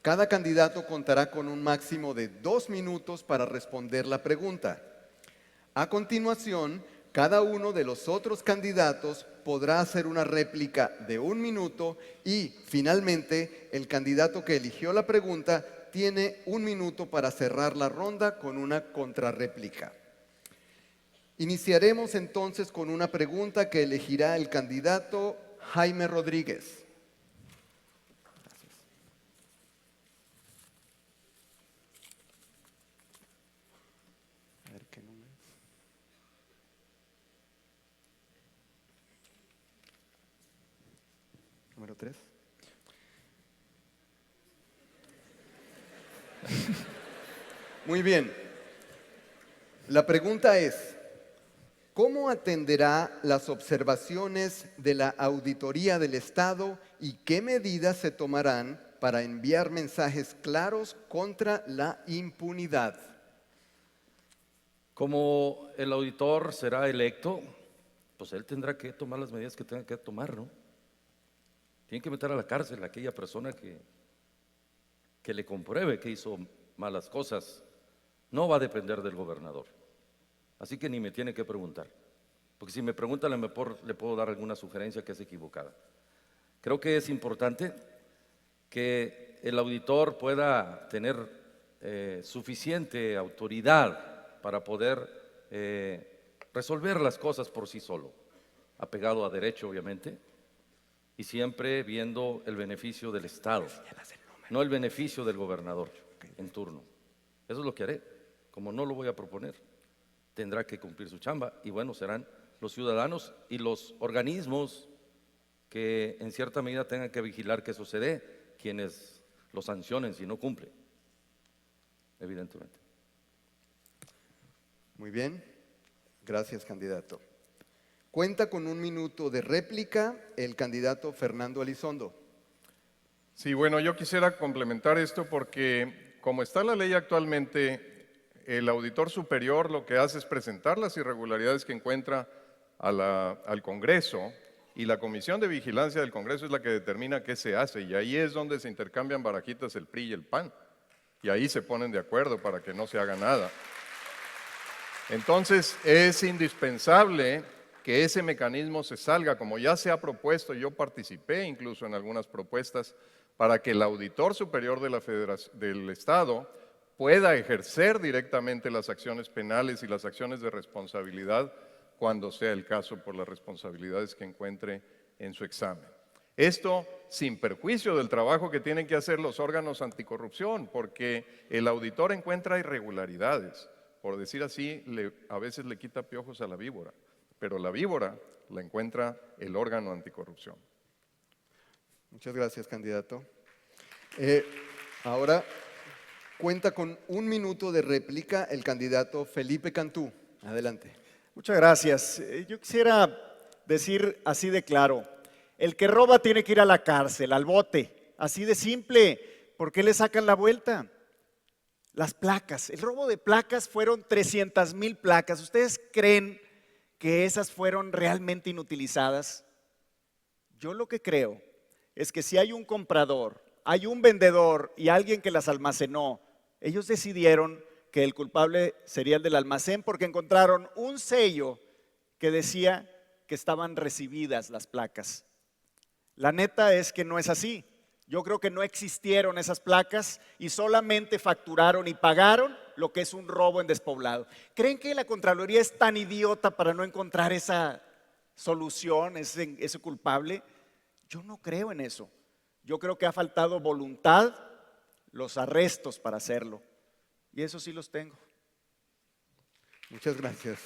Cada candidato contará con un máximo de 2 minutos para responder la pregunta. A continuación, cada uno de los otros candidatos podrá hacer una réplica de 1 minuto y, finalmente, el candidato que eligió la pregunta tiene 1 minuto para cerrar la ronda con una contrarréplica. Iniciaremos entonces con una pregunta que elegirá el candidato Jaime Rodríguez. A ver qué número es. Número 3. Muy bien. La pregunta es: ¿cómo atenderá las observaciones de la Auditoría del Estado y qué medidas se tomarán para enviar mensajes claros contra la impunidad? Como el auditor será electo, pues él tendrá que tomar las medidas que tenga que tomar, ¿no? Tiene que meter a la cárcel a aquella persona que le compruebe que hizo malas cosas. No va a depender del gobernador. Así que ni me tiene que preguntar, porque si me pregunta, a lo mejor le puedo dar alguna sugerencia que es equivocada. Creo que es importante que el auditor pueda tener suficiente autoridad para poder resolver las cosas por sí solo, apegado a derecho, obviamente, y siempre viendo el beneficio del Estado, no el beneficio del gobernador en turno. Eso es lo que haré. Como no lo voy a proponer, tendrá que cumplir su chamba, y bueno, serán los ciudadanos y los organismos que en cierta medida tengan que vigilar que eso se dé, quienes lo sancionen si no cumple, evidentemente. Muy bien. Gracias, candidato. Cuenta con 1 minuto de réplica el candidato Fernando Elizondo. Sí, bueno, yo quisiera complementar esto porque como está la ley actualmente, el auditor superior lo que hace es presentar las irregularidades que encuentra al Congreso, y la Comisión de Vigilancia del Congreso es la que determina qué se hace, y ahí es donde se intercambian barajitas el PRI y el PAN, y ahí se ponen de acuerdo para que no se haga nada. Entonces es indispensable que ese mecanismo se salga, como ya se ha propuesto. Yo participé incluso en algunas propuestas para que el auditor superior de del Estado pueda ejercer directamente las acciones penales y las acciones de responsabilidad cuando sea el caso, por las responsabilidades que encuentre en su examen. Esto sin perjuicio del trabajo que tienen que hacer los órganos anticorrupción, porque el auditor encuentra irregularidades. Por decir así, a veces le quita piojos a la víbora, pero la víbora la encuentra el órgano anticorrupción. Muchas gracias, candidato. Ahora cuenta con 1 minuto de réplica el candidato Felipe Cantú. Adelante. Muchas gracias. Yo quisiera decir así de claro: el que roba tiene que ir a la cárcel, al bote, así de simple. ¿Por qué le sacan la vuelta? Las placas, el robo de placas fueron 300,000 placas. ¿Ustedes creen que esas fueron realmente inutilizadas? Yo lo que creo es que si hay un comprador, hay un vendedor y alguien que las almacenó, ellos decidieron que el culpable sería el del almacén porque encontraron un sello que decía que estaban recibidas las placas. La neta es que no es así. Yo creo que no existieron esas placas y solamente facturaron y pagaron lo que es un robo en despoblado. ¿Creen que la Contraloría es tan idiota para no encontrar esa solución, ese culpable? Yo no creo en eso. Yo creo que ha faltado voluntad, los arrestos para hacerlo. Y eso sí los tengo. Muchas gracias.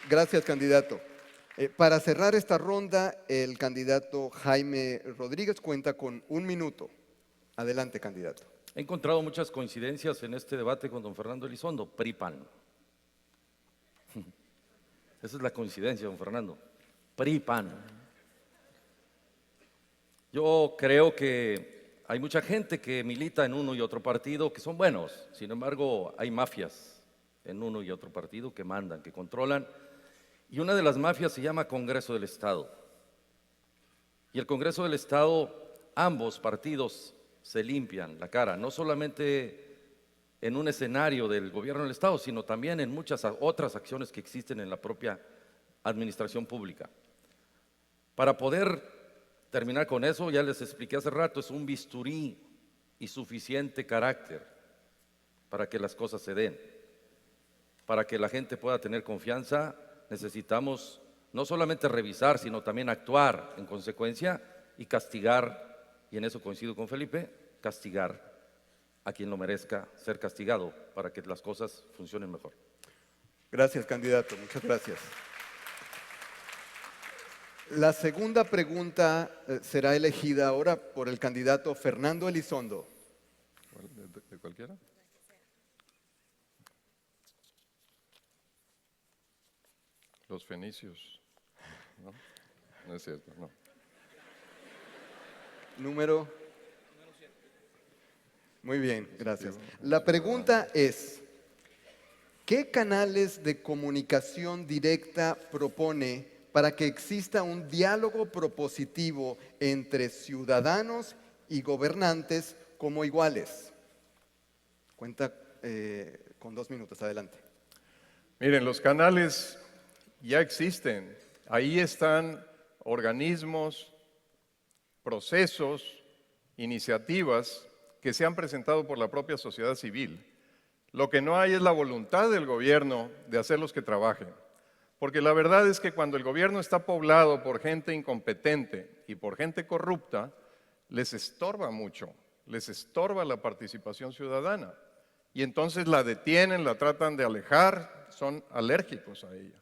Gracias, candidato. Para cerrar esta ronda, el candidato Jaime Rodríguez cuenta con 1 minuto. Adelante, candidato. He encontrado muchas coincidencias en este debate con don Fernando Elizondo, PRI-PAN. Esa es la coincidencia, don Fernando, PRI-PAN. Yo creo que hay mucha gente que milita en uno y otro partido que son buenos, sin embargo hay mafias en uno y otro partido que mandan, que controlan, y una de las mafias se llama Congreso del Estado. Y el Congreso del Estado ambos partidos se limpian la cara, no solamente en un escenario del gobierno del Estado, sino también en muchas otras acciones que existen en la propia administración pública. Para poder terminar con eso, ya les expliqué hace rato, es un bisturí y suficiente carácter para que las cosas se den. Para que la gente pueda tener confianza, necesitamos no solamente revisar, sino también actuar en consecuencia y castigar, y en eso coincido con Felipe, castigar a quien lo merezca ser castigado para que las cosas funcionen mejor. Gracias, candidato. Muchas gracias. La segunda pregunta será elegida ahora por el candidato Fernando Elizondo. ¿De cualquiera? Los fenicios. ¿No? No es cierto, no. Número. Muy bien, gracias. La pregunta es, ¿qué canales de comunicación directa propone para que exista un diálogo propositivo entre ciudadanos y gobernantes como iguales? Cuenta con 2 minutos, adelante. Miren, los canales ya existen. Ahí están organismos, procesos, iniciativas que se han presentado por la propia sociedad civil. Lo que no hay es la voluntad del gobierno de hacerlos que trabajen. Porque la verdad es que cuando el gobierno está poblado por gente incompetente y por gente corrupta, les estorba mucho, les estorba la participación ciudadana. Y entonces la detienen, la tratan de alejar, son alérgicos a ella.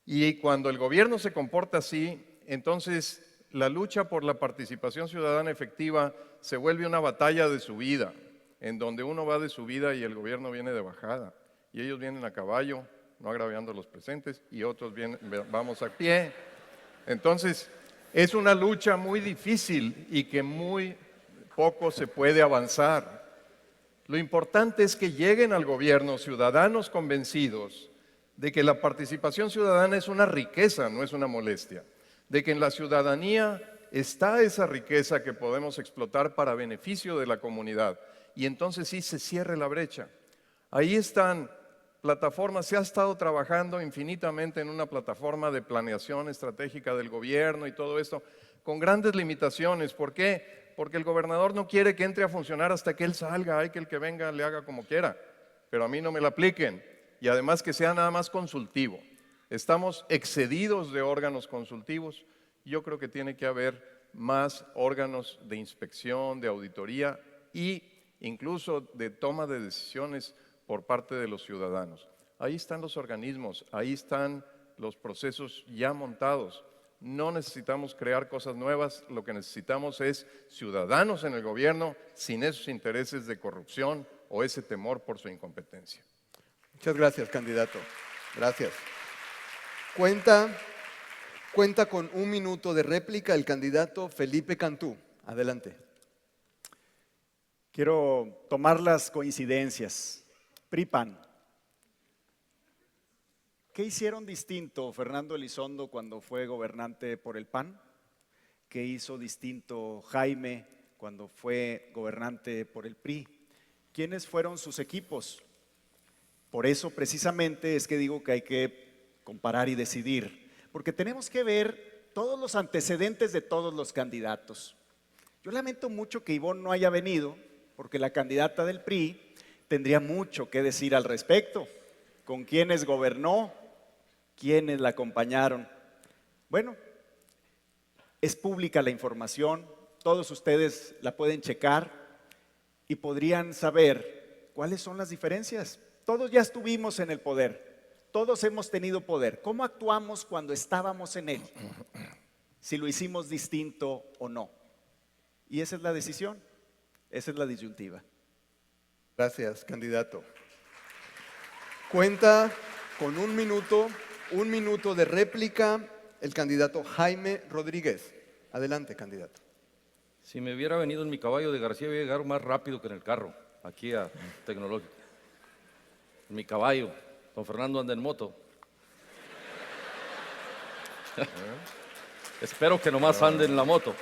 Y cuando el gobierno se comporta así, entonces la lucha por la participación ciudadana efectiva se vuelve una batalla de subida, en donde uno va de subida y el gobierno viene de bajada. Y ellos vienen a caballo, no agraviando a los presentes, y otros vamos a pie. Entonces, es una lucha muy difícil y que muy poco se puede avanzar. Lo importante es que lleguen al gobierno ciudadanos convencidos de que la participación ciudadana es una riqueza, no es una molestia, de que en la ciudadanía está esa riqueza que podemos explotar para beneficio de la comunidad, y entonces sí se cierre la brecha. Ahí están plataformas, se ha estado trabajando infinitamente en una plataforma de planeación estratégica del gobierno y todo esto, con grandes limitaciones. ¿Por qué? Porque el gobernador no quiere que entre a funcionar hasta que él salga, hay que el que venga le haga como quiera, pero a mí no me la apliquen, y además que sea nada más consultivo. Estamos excedidos de órganos consultivos. Yo creo que tiene que haber más órganos de inspección, de auditoría e incluso de toma de decisiones por parte de los ciudadanos. Ahí están los organismos, ahí están los procesos ya montados. No necesitamos crear cosas nuevas, lo que necesitamos es ciudadanos en el gobierno sin esos intereses de corrupción o ese temor por su incompetencia. Muchas gracias, candidato. Gracias. Cuenta con 1 minuto de réplica el candidato Felipe Cantú. Adelante. Quiero tomar las coincidencias. PRI-PAN. ¿Qué hicieron distinto Fernando Elizondo cuando fue gobernante por el PAN? ¿Qué hizo distinto Jaime cuando fue gobernante por el PRI? ¿Quiénes fueron sus equipos? Por eso precisamente es que digo que hay que comparar y decidir, porque tenemos que ver todos los antecedentes de todos los candidatos. Yo lamento mucho que Ivonne no haya venido, porque la candidata del PRI tendría mucho que decir al respecto, con quiénes gobernó, quiénes la acompañaron. Bueno, es pública la información, todos ustedes la pueden checar y podrían saber cuáles son las diferencias. Todos ya estuvimos en el poder, todos hemos tenido poder. ¿Cómo actuamos cuando estábamos en él? Si lo hicimos distinto o no. Y esa es la decisión, esa es la disyuntiva. Gracias, candidato. Cuenta con 1 minuto de réplica el candidato Jaime Rodríguez. Adelante, candidato. Si me hubiera venido en mi caballo de García, hubiera llegado más rápido que en el carro, aquí a Tecnológico. En mi caballo, don Fernando anda en moto. Espero que nomás ande en la moto.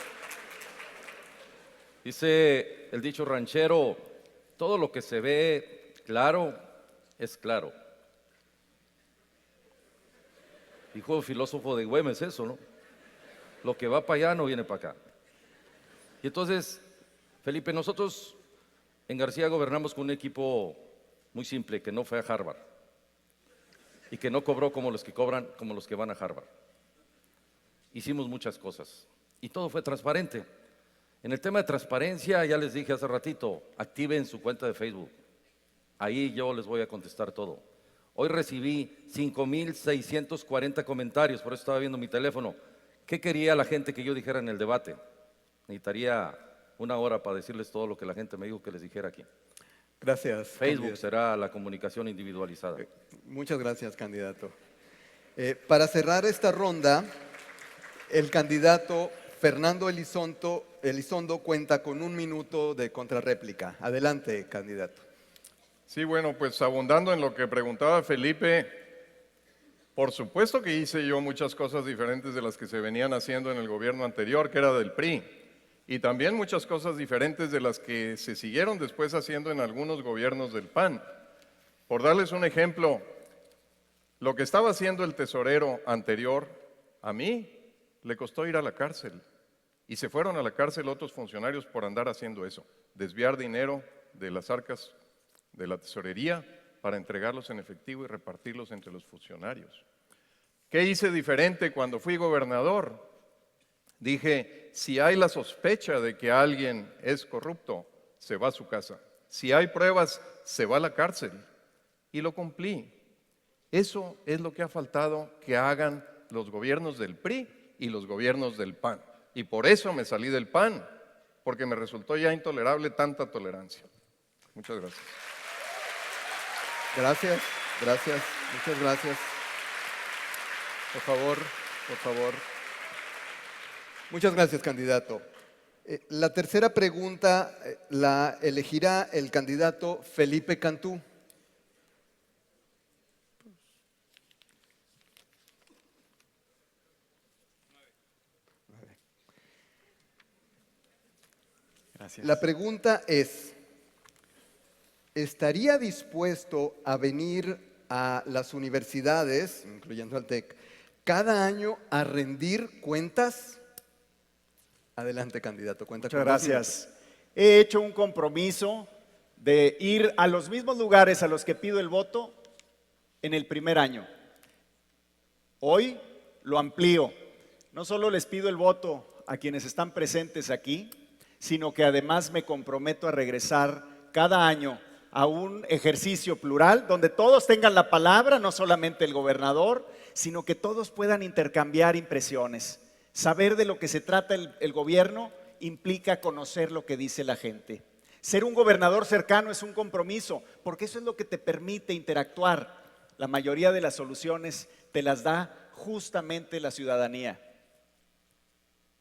Dice el dicho ranchero, todo lo que se ve claro es claro. Dijo el filósofo de Güemes eso, ¿no? Lo que va para allá no viene para acá. Y entonces, Felipe, nosotros en García gobernamos con un equipo muy simple, que no fue a Harvard y que no cobró como los que cobran, como los que van a Harvard. Hicimos muchas cosas y todo fue transparente. En el tema de transparencia, ya les dije hace ratito, activen su cuenta de Facebook. Ahí yo les voy a contestar todo. Hoy recibí 5,640 comentarios, por eso estaba viendo mi teléfono. ¿Qué quería la gente que yo dijera en el debate? Necesitaría 1 hora para decirles todo lo que la gente me dijo que les dijera aquí. Gracias. Facebook candidato. será la comunicación individualizada. Muchas gracias, candidato. Para cerrar esta ronda, el candidato Fernando Elizondo cuenta con 1 minuto de contrarréplica. Adelante, candidato. Sí, bueno, pues abundando en lo que preguntaba Felipe, por supuesto que hice yo muchas cosas diferentes de las que se venían haciendo en el gobierno anterior, que era del PRI, y también muchas cosas diferentes de las que se siguieron después haciendo en algunos gobiernos del PAN. Por darles un ejemplo, lo que estaba haciendo el tesorero anterior, a mí le costó ir a la cárcel, y se fueron a la cárcel otros funcionarios por andar haciendo eso, desviar dinero de las arcas de la tesorería para entregarlos en efectivo y repartirlos entre los funcionarios. ¿Qué hice diferente cuando fui gobernador? Dije, si hay la sospecha de que alguien es corrupto, se va a su casa. Si hay pruebas, se va a la cárcel. Y lo cumplí. Eso es lo que ha faltado que hagan los gobiernos del PRI y los gobiernos del PAN. Y por eso me salí del PAN, porque me resultó ya intolerable tanta tolerancia. Muchas gracias. Gracias, gracias, muchas gracias. Por favor, por favor. Muchas gracias, candidato. La tercera pregunta la elegirá el candidato Felipe Cantú. Gracias. La pregunta es, ¿estaría dispuesto a venir a las universidades, incluyendo al TEC, cada año a rendir cuentas? Adelante, candidato. Cuenta Muchas con 2 gracias. He hecho un compromiso de ir a los mismos lugares a los que pido el voto en el primer año. Hoy lo amplío. No solo les pido el voto a quienes están presentes aquí, sino que además me comprometo a regresar cada año a un ejercicio plural donde todos tengan la palabra, no solamente el gobernador, sino que todos puedan intercambiar impresiones. Saber de lo que se trata el gobierno implica conocer lo que dice la gente. Ser un gobernador cercano es un compromiso, porque eso es lo que te permite interactuar. La mayoría de las soluciones te las da justamente la ciudadanía.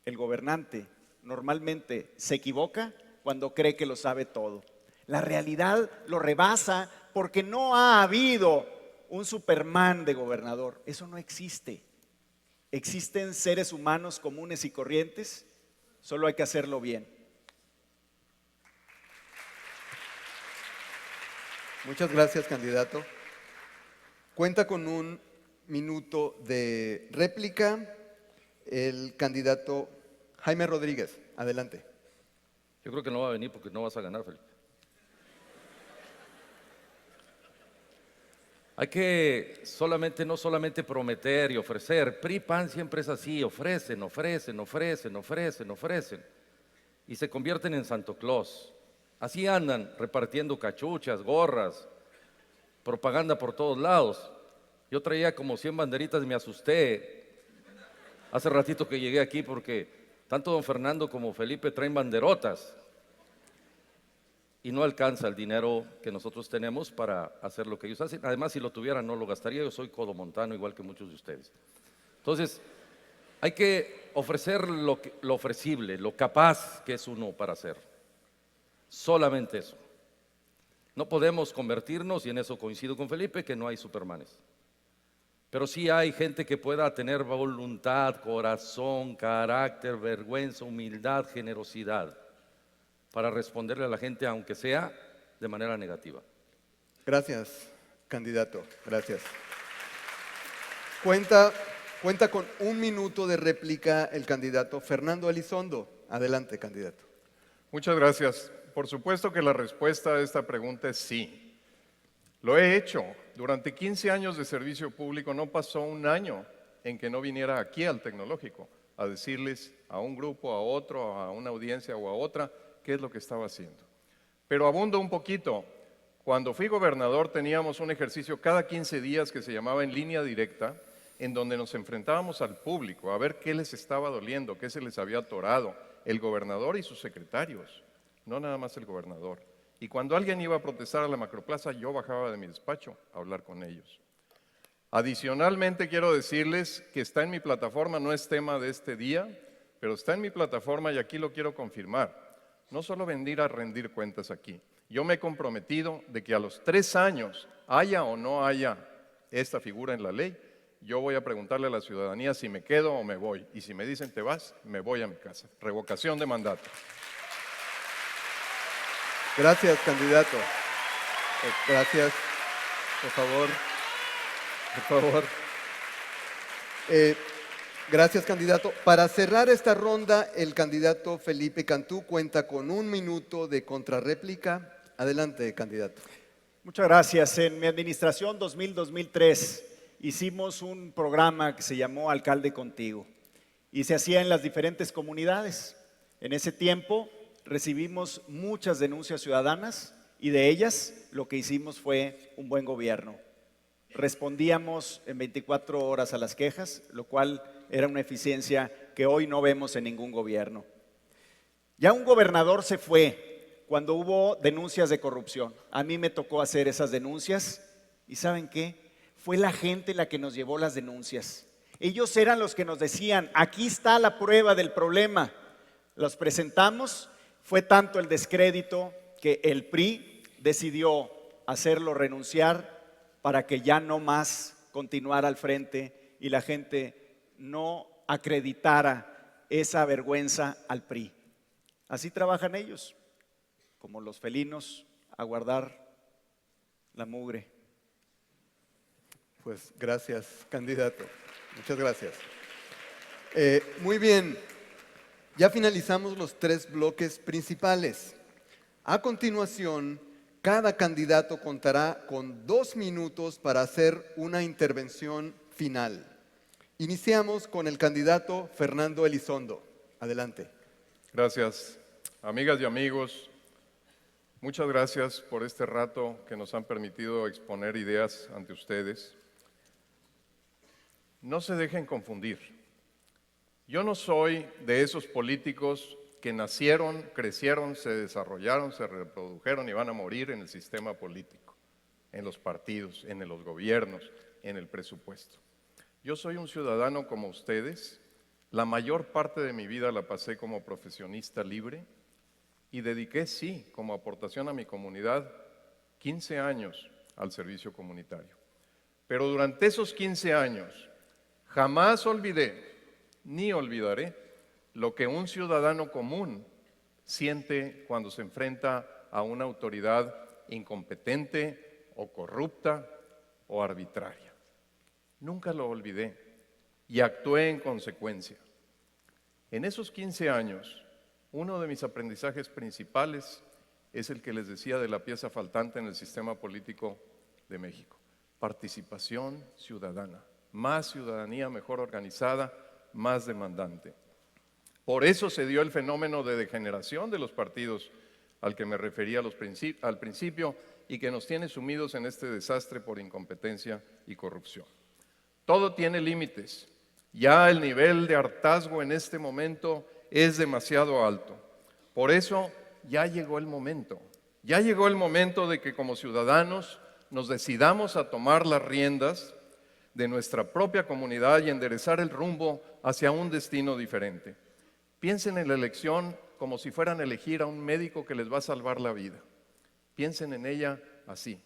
El gobernante normalmente se equivoca cuando cree que lo sabe todo. La realidad lo rebasa porque no ha habido un Superman de gobernador. Eso no existe. Existen seres humanos comunes y corrientes, solo hay que hacerlo bien. Muchas gracias, candidato. Cuenta con 1 minuto de réplica el candidato Jaime Rodríguez. Adelante. Yo creo que no va a venir porque no vas a ganar, Felipe. Hay que no solamente prometer y ofrecer. PRI, PAN siempre es así, ofrecen. Y se convierten en Santo Claus. Así andan repartiendo cachuchas, gorras, propaganda por todos lados. Yo traía como 100 banderitas y me asusté hace ratito que llegué aquí porque tanto don Fernando como Felipe traen banderotas. Y no alcanza el dinero que nosotros tenemos para hacer lo que ellos hacen. Además, si lo tuvieran, no lo gastaría. Yo soy codomontano, igual que muchos de ustedes. Entonces, hay que ofrecer lo ofrecible, lo capaz que es uno para hacer. Solamente eso. No podemos convertirnos, y en eso coincido con Felipe, que no hay supermanes. Pero sí hay gente que pueda tener voluntad, corazón, carácter, vergüenza, humildad, generosidad. para responderle a la gente, aunque sea de manera negativa. Gracias, candidato. Gracias. Cuenta con 1 minuto de réplica el candidato Fernando Elizondo. Adelante, candidato. Muchas gracias. Por supuesto que la respuesta a esta pregunta es sí. Lo he hecho. Durante 15 años de servicio público no pasó un año en que no viniera aquí al Tecnológico a decirles a un grupo, a otro, a una audiencia o a otra qué es lo que estaba haciendo. Pero abundo un poquito. Cuando fui gobernador teníamos un ejercicio cada 15 días que se llamaba En Línea Directa, en donde nos enfrentábamos al público a ver qué les estaba doliendo, qué se les había atorado, el gobernador y sus secretarios, no nada más el gobernador. Y cuando alguien iba a protestar a la Macroplaza, yo bajaba de mi despacho a hablar con ellos. Adicionalmente, quiero decirles que está en mi plataforma, no es tema de este día, pero está en mi plataforma y aquí lo quiero confirmar. No solo venir a rendir cuentas aquí. Yo me he comprometido de que a los 3 años, haya o no haya esta figura en la ley, yo voy a preguntarle a la ciudadanía si me quedo o me voy. Y si me dicen te vas, me voy a mi casa. Revocación de mandato. Gracias, candidato. Gracias. Por favor. Por favor. Gracias, candidato. Para cerrar esta ronda, el candidato Felipe Cantú cuenta con 1 minuto de contrarréplica. Adelante, candidato. Muchas gracias. En mi administración 2000-2003 hicimos un programa que se llamó Alcalde Contigo y se hacía en las diferentes comunidades. En ese tiempo recibimos muchas denuncias ciudadanas y de ellas lo que hicimos fue un buen gobierno. Respondíamos en 24 horas a las quejas, lo cual era una eficiencia que hoy no vemos en ningún gobierno. Ya un gobernador se fue cuando hubo denuncias de corrupción. A mí me tocó hacer esas denuncias y ¿saben qué? Fue la gente la que nos llevó las denuncias. Ellos eran los que nos decían, aquí está la prueba del problema. Los presentamos, fue tanto el descrédito que el PRI decidió hacerlo renunciar para que ya no más continuara al frente y la gente no acreditara esa vergüenza al PRI. Así trabajan ellos, como los felinos, a guardar la mugre. Pues gracias, candidato. Muchas gracias. Muy bien. Ya finalizamos los 3 bloques principales. A continuación, cada candidato contará con 2 minutos para hacer una intervención final. Iniciamos con el candidato Fernando Elizondo. Adelante. Gracias. Amigas y amigos, muchas gracias por este rato que nos han permitido exponer ideas ante ustedes. No se dejen confundir. Yo no soy de esos políticos que nacieron, crecieron, se desarrollaron, se reprodujeron y van a morir en el sistema político, en los partidos, en los gobiernos, en el presupuesto. Yo soy un ciudadano como ustedes. La mayor parte de mi vida la pasé como profesionista libre y dediqué, sí, como aportación a mi comunidad, 15 años al servicio comunitario. Pero durante esos 15 años jamás olvidé, ni olvidaré, lo que un ciudadano común siente cuando se enfrenta a una autoridad incompetente o corrupta o arbitraria. Nunca lo olvidé y actué en consecuencia. En esos 15 años, uno de mis aprendizajes principales es el que les decía de la pieza faltante en el sistema político de México. Participación ciudadana. Más ciudadanía mejor organizada, más demandante. Por eso se dio el fenómeno de degeneración de los partidos al que me refería al principio y que nos tiene sumidos en este desastre por incompetencia y corrupción. Todo tiene límites. Ya el nivel de hartazgo en este momento es demasiado alto. Por eso ya llegó el momento. Ya llegó el momento de que como ciudadanos nos decidamos a tomar las riendas de nuestra propia comunidad y enderezar el rumbo hacia un destino diferente. Piensen en la elección como si fueran a elegir a un médico que les va a salvar la vida. Piensen en ella así.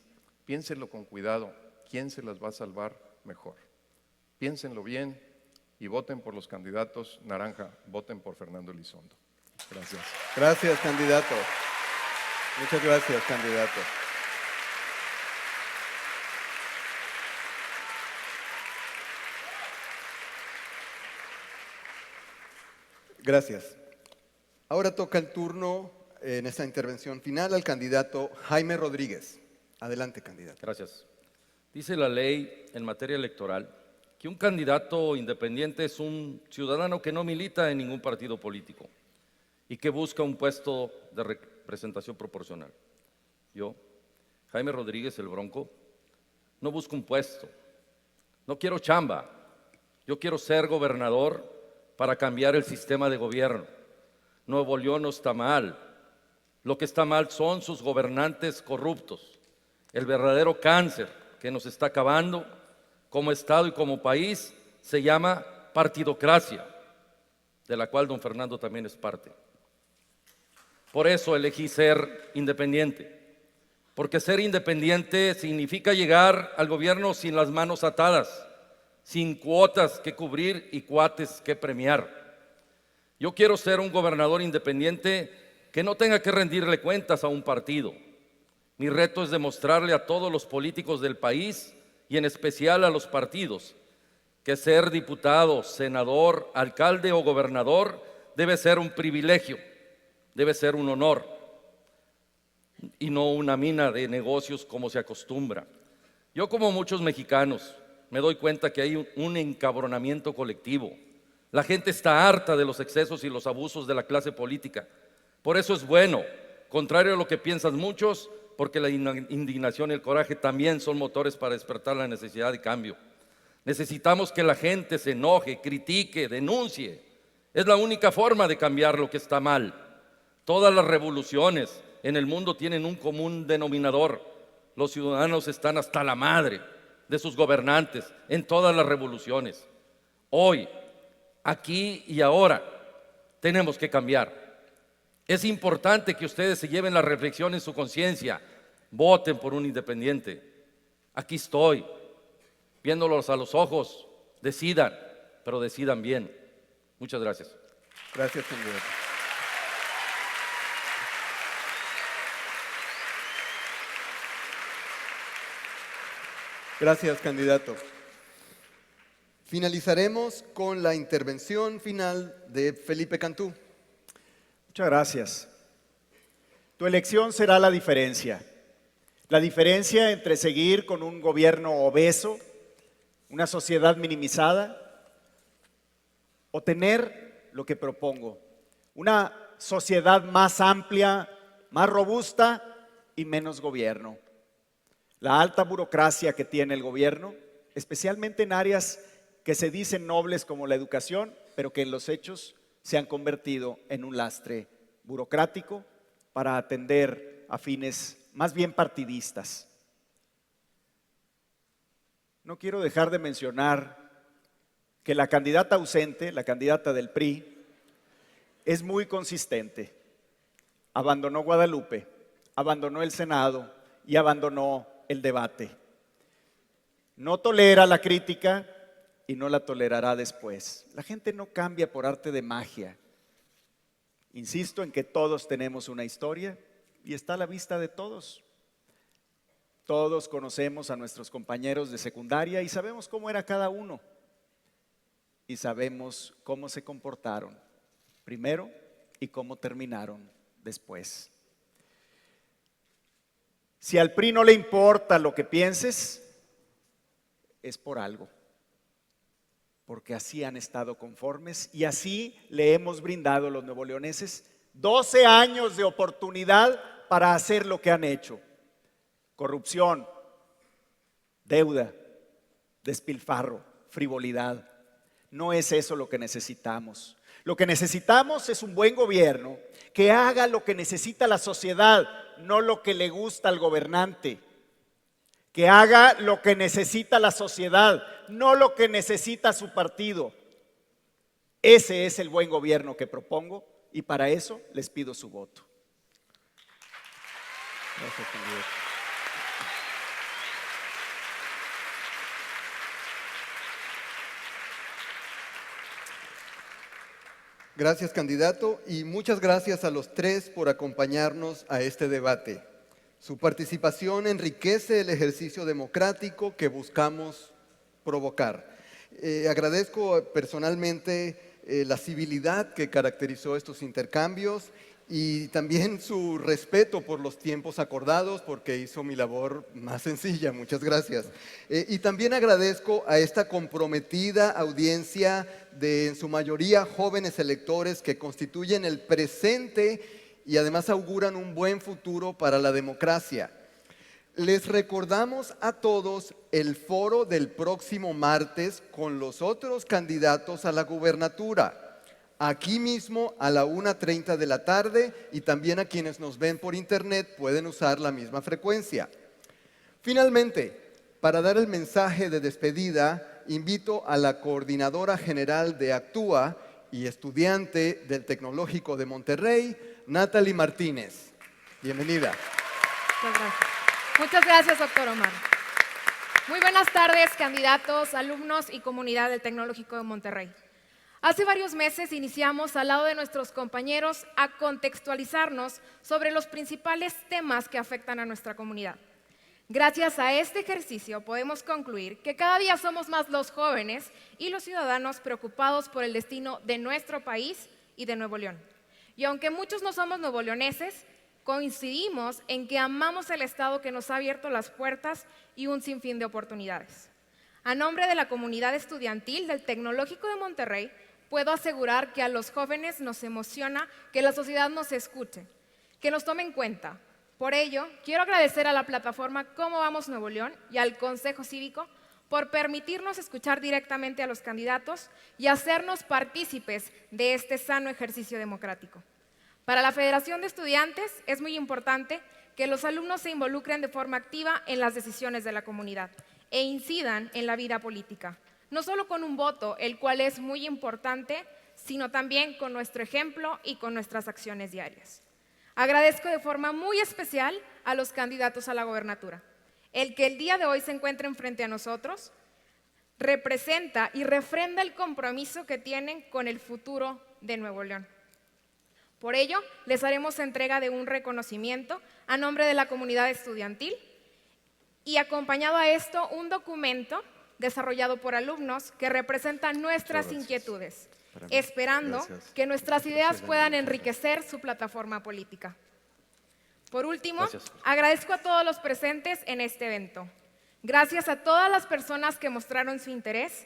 Piénsenlo con cuidado. ¿Quién se las va a salvar mejor? Piénsenlo bien y voten por los candidatos naranja. Voten por Fernando Elizondo. Gracias. Gracias, candidato. Muchas gracias, candidato. Gracias. Ahora toca el turno en esta intervención final al candidato Jaime Rodríguez. Adelante, candidato. Gracias. Dice la ley en materia electoral que un candidato independiente es un ciudadano que no milita en ningún partido político y que busca un puesto de representación proporcional. Yo, Jaime Rodríguez el Bronco, no busco un puesto, no quiero chamba, yo quiero ser gobernador para cambiar el sistema de gobierno. Nuevo León no está mal, lo que está mal son sus gobernantes corruptos. El verdadero cáncer que nos está acabando como Estado y como país se llama partidocracia, de la cual don Fernando también es parte. Por eso elegí ser independiente, porque ser independiente significa llegar al gobierno sin las manos atadas, sin cuotas que cubrir y cuates que premiar. Yo quiero ser un gobernador independiente que no tenga que rendirle cuentas a un partido. Mi reto es demostrarle a todos los políticos del país y en especial a los partidos que ser diputado, senador, alcalde o gobernador debe ser un privilegio, debe ser un honor y no una mina de negocios como se acostumbra. Yo, como muchos mexicanos, me doy cuenta que hay un encabronamiento colectivo. La gente está harta de los excesos y los abusos de la clase política. Por eso es bueno, contrario a lo que piensan muchos, porque la indignación y el coraje también son motores para despertar la necesidad de cambio. Necesitamos que la gente se enoje, critique, denuncie. Es la única forma de cambiar lo que está mal. Todas las revoluciones en el mundo tienen un común denominador. Los ciudadanos están hasta la madre de sus gobernantes en todas las revoluciones. Hoy, aquí y ahora, tenemos que cambiar. Es importante que ustedes se lleven la reflexión en su conciencia. Voten por un independiente. Aquí estoy, viéndolos a los ojos. Decidan, pero decidan bien. Muchas gracias. Gracias, candidato. Gracias, candidato. Finalizaremos con la intervención final de Felipe Cantú. Muchas gracias. Tu elección será la diferencia entre seguir con un gobierno obeso, una sociedad minimizada, o tener lo que propongo, una sociedad más amplia, más robusta y menos gobierno. La alta burocracia que tiene el gobierno, especialmente en áreas que se dicen nobles como la educación, pero que en los hechos se han convertido en un lastre burocrático para atender a fines más bien partidistas. No quiero dejar de mencionar que la candidata ausente, la candidata del PRI, es muy consistente. Abandonó Guadalupe, abandonó el Senado y abandonó el debate. No tolera la crítica y no la tolerará después. La gente no cambia por arte de magia. Insisto en que todos tenemos una historia y está a la vista de todos. Todos conocemos a nuestros compañeros de secundaria y sabemos cómo era cada uno. Y sabemos cómo se comportaron primero y cómo terminaron después. Si al PRI no le importa lo que pienses, es por algo. Porque así han estado conformes y así le hemos brindado a los nuevoleoneses 12 años de oportunidad para hacer lo que han hecho. Corrupción, deuda, despilfarro, frivolidad. No es eso lo que necesitamos. Lo que necesitamos es un buen gobierno que haga lo que necesita la sociedad, no lo que le gusta al gobernante. Que haga lo que necesita la sociedad, no lo que necesita su partido. Ese es el buen gobierno que propongo y para eso les pido su voto. Gracias, candidato. Gracias, candidato, y muchas gracias a los tres por acompañarnos a este debate. Su participación enriquece el ejercicio democrático que buscamos provocar. Agradezco personalmente la civilidad que caracterizó estos intercambios y también su respeto por los tiempos acordados, porque hizo mi labor más sencilla. Muchas gracias. Y también agradezco a esta comprometida audiencia de, en su mayoría, jóvenes electores que constituyen el presente y además auguran un buen futuro para la democracia. Les recordamos a todos el foro del próximo martes con los otros candidatos a la gubernatura. Aquí mismo a la 1:30 de la tarde, y también a quienes nos ven por internet pueden usar la misma frecuencia. Finalmente, para dar el mensaje de despedida, invito a la coordinadora general de Actúa y estudiante del Tecnológico de Monterrey, Natalie Martínez. Bienvenida. Muchas gracias. Muchas gracias, doctor Omar. Muy buenas tardes, candidatos, alumnos y comunidad del Tecnológico de Monterrey. Hace varios meses iniciamos al lado de nuestros compañeros a contextualizarnos sobre los principales temas que afectan a nuestra comunidad. Gracias a este ejercicio podemos concluir que cada día somos más los jóvenes y los ciudadanos preocupados por el destino de nuestro país y de Nuevo León. Y aunque muchos no somos nuevoleoneses, coincidimos en que amamos el Estado que nos ha abierto las puertas y un sinfín de oportunidades. A nombre de la comunidad estudiantil del Tecnológico de Monterrey, puedo asegurar que a los jóvenes nos emociona que la sociedad nos escuche, que nos tome en cuenta. Por ello, quiero agradecer a la plataforma Cómo Vamos Nuevo León y al Consejo Cívico por permitirnos escuchar directamente a los candidatos y hacernos partícipes de este sano ejercicio democrático. Para la Federación de Estudiantes es muy importante que los alumnos se involucren de forma activa en las decisiones de la comunidad e incidan en la vida política, no solo con un voto, el cual es muy importante, sino también con nuestro ejemplo y con nuestras acciones diarias. Agradezco de forma muy especial a los candidatos a la gobernatura. El que el día de hoy se encuentren frente a nosotros representa y refrenda el compromiso que tienen con el futuro de Nuevo León. Por ello, les haremos entrega de un reconocimiento a nombre de la comunidad estudiantil y acompañado a esto un documento desarrollado por alumnos que representan nuestras inquietudes, esperando que nuestras ideas puedan enriquecer su plataforma política. Por último, agradezco a todos los presentes en este evento. Gracias a todas las personas que mostraron su interés.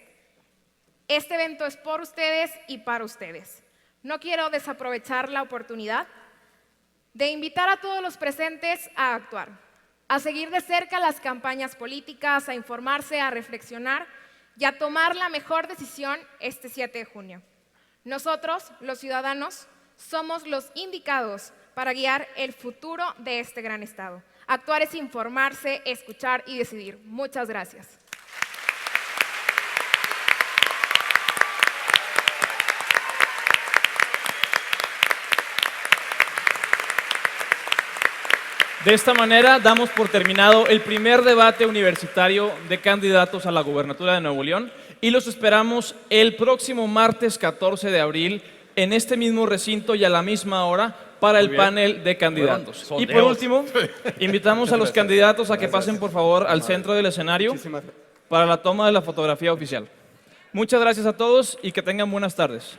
Este evento es por ustedes y para ustedes. No quiero desaprovechar la oportunidad de invitar a todos los presentes a actuar, a seguir de cerca las campañas políticas, a informarse, a reflexionar y a tomar la mejor decisión este 7 de junio. Nosotros, los ciudadanos, somos los indicados para guiar el futuro de este gran estado. Actuar es informarse, escuchar y decidir. Muchas gracias. De esta manera damos por terminado el primer debate universitario de candidatos a la gubernatura de Nuevo León y los esperamos el próximo martes 14 de abril en este mismo recinto y a la misma hora para el panel de candidatos. Y por último, invitamos a los candidatos a que pasen por favor al centro del escenario para la toma de la fotografía oficial. Muchas gracias a todos y que tengan buenas tardes.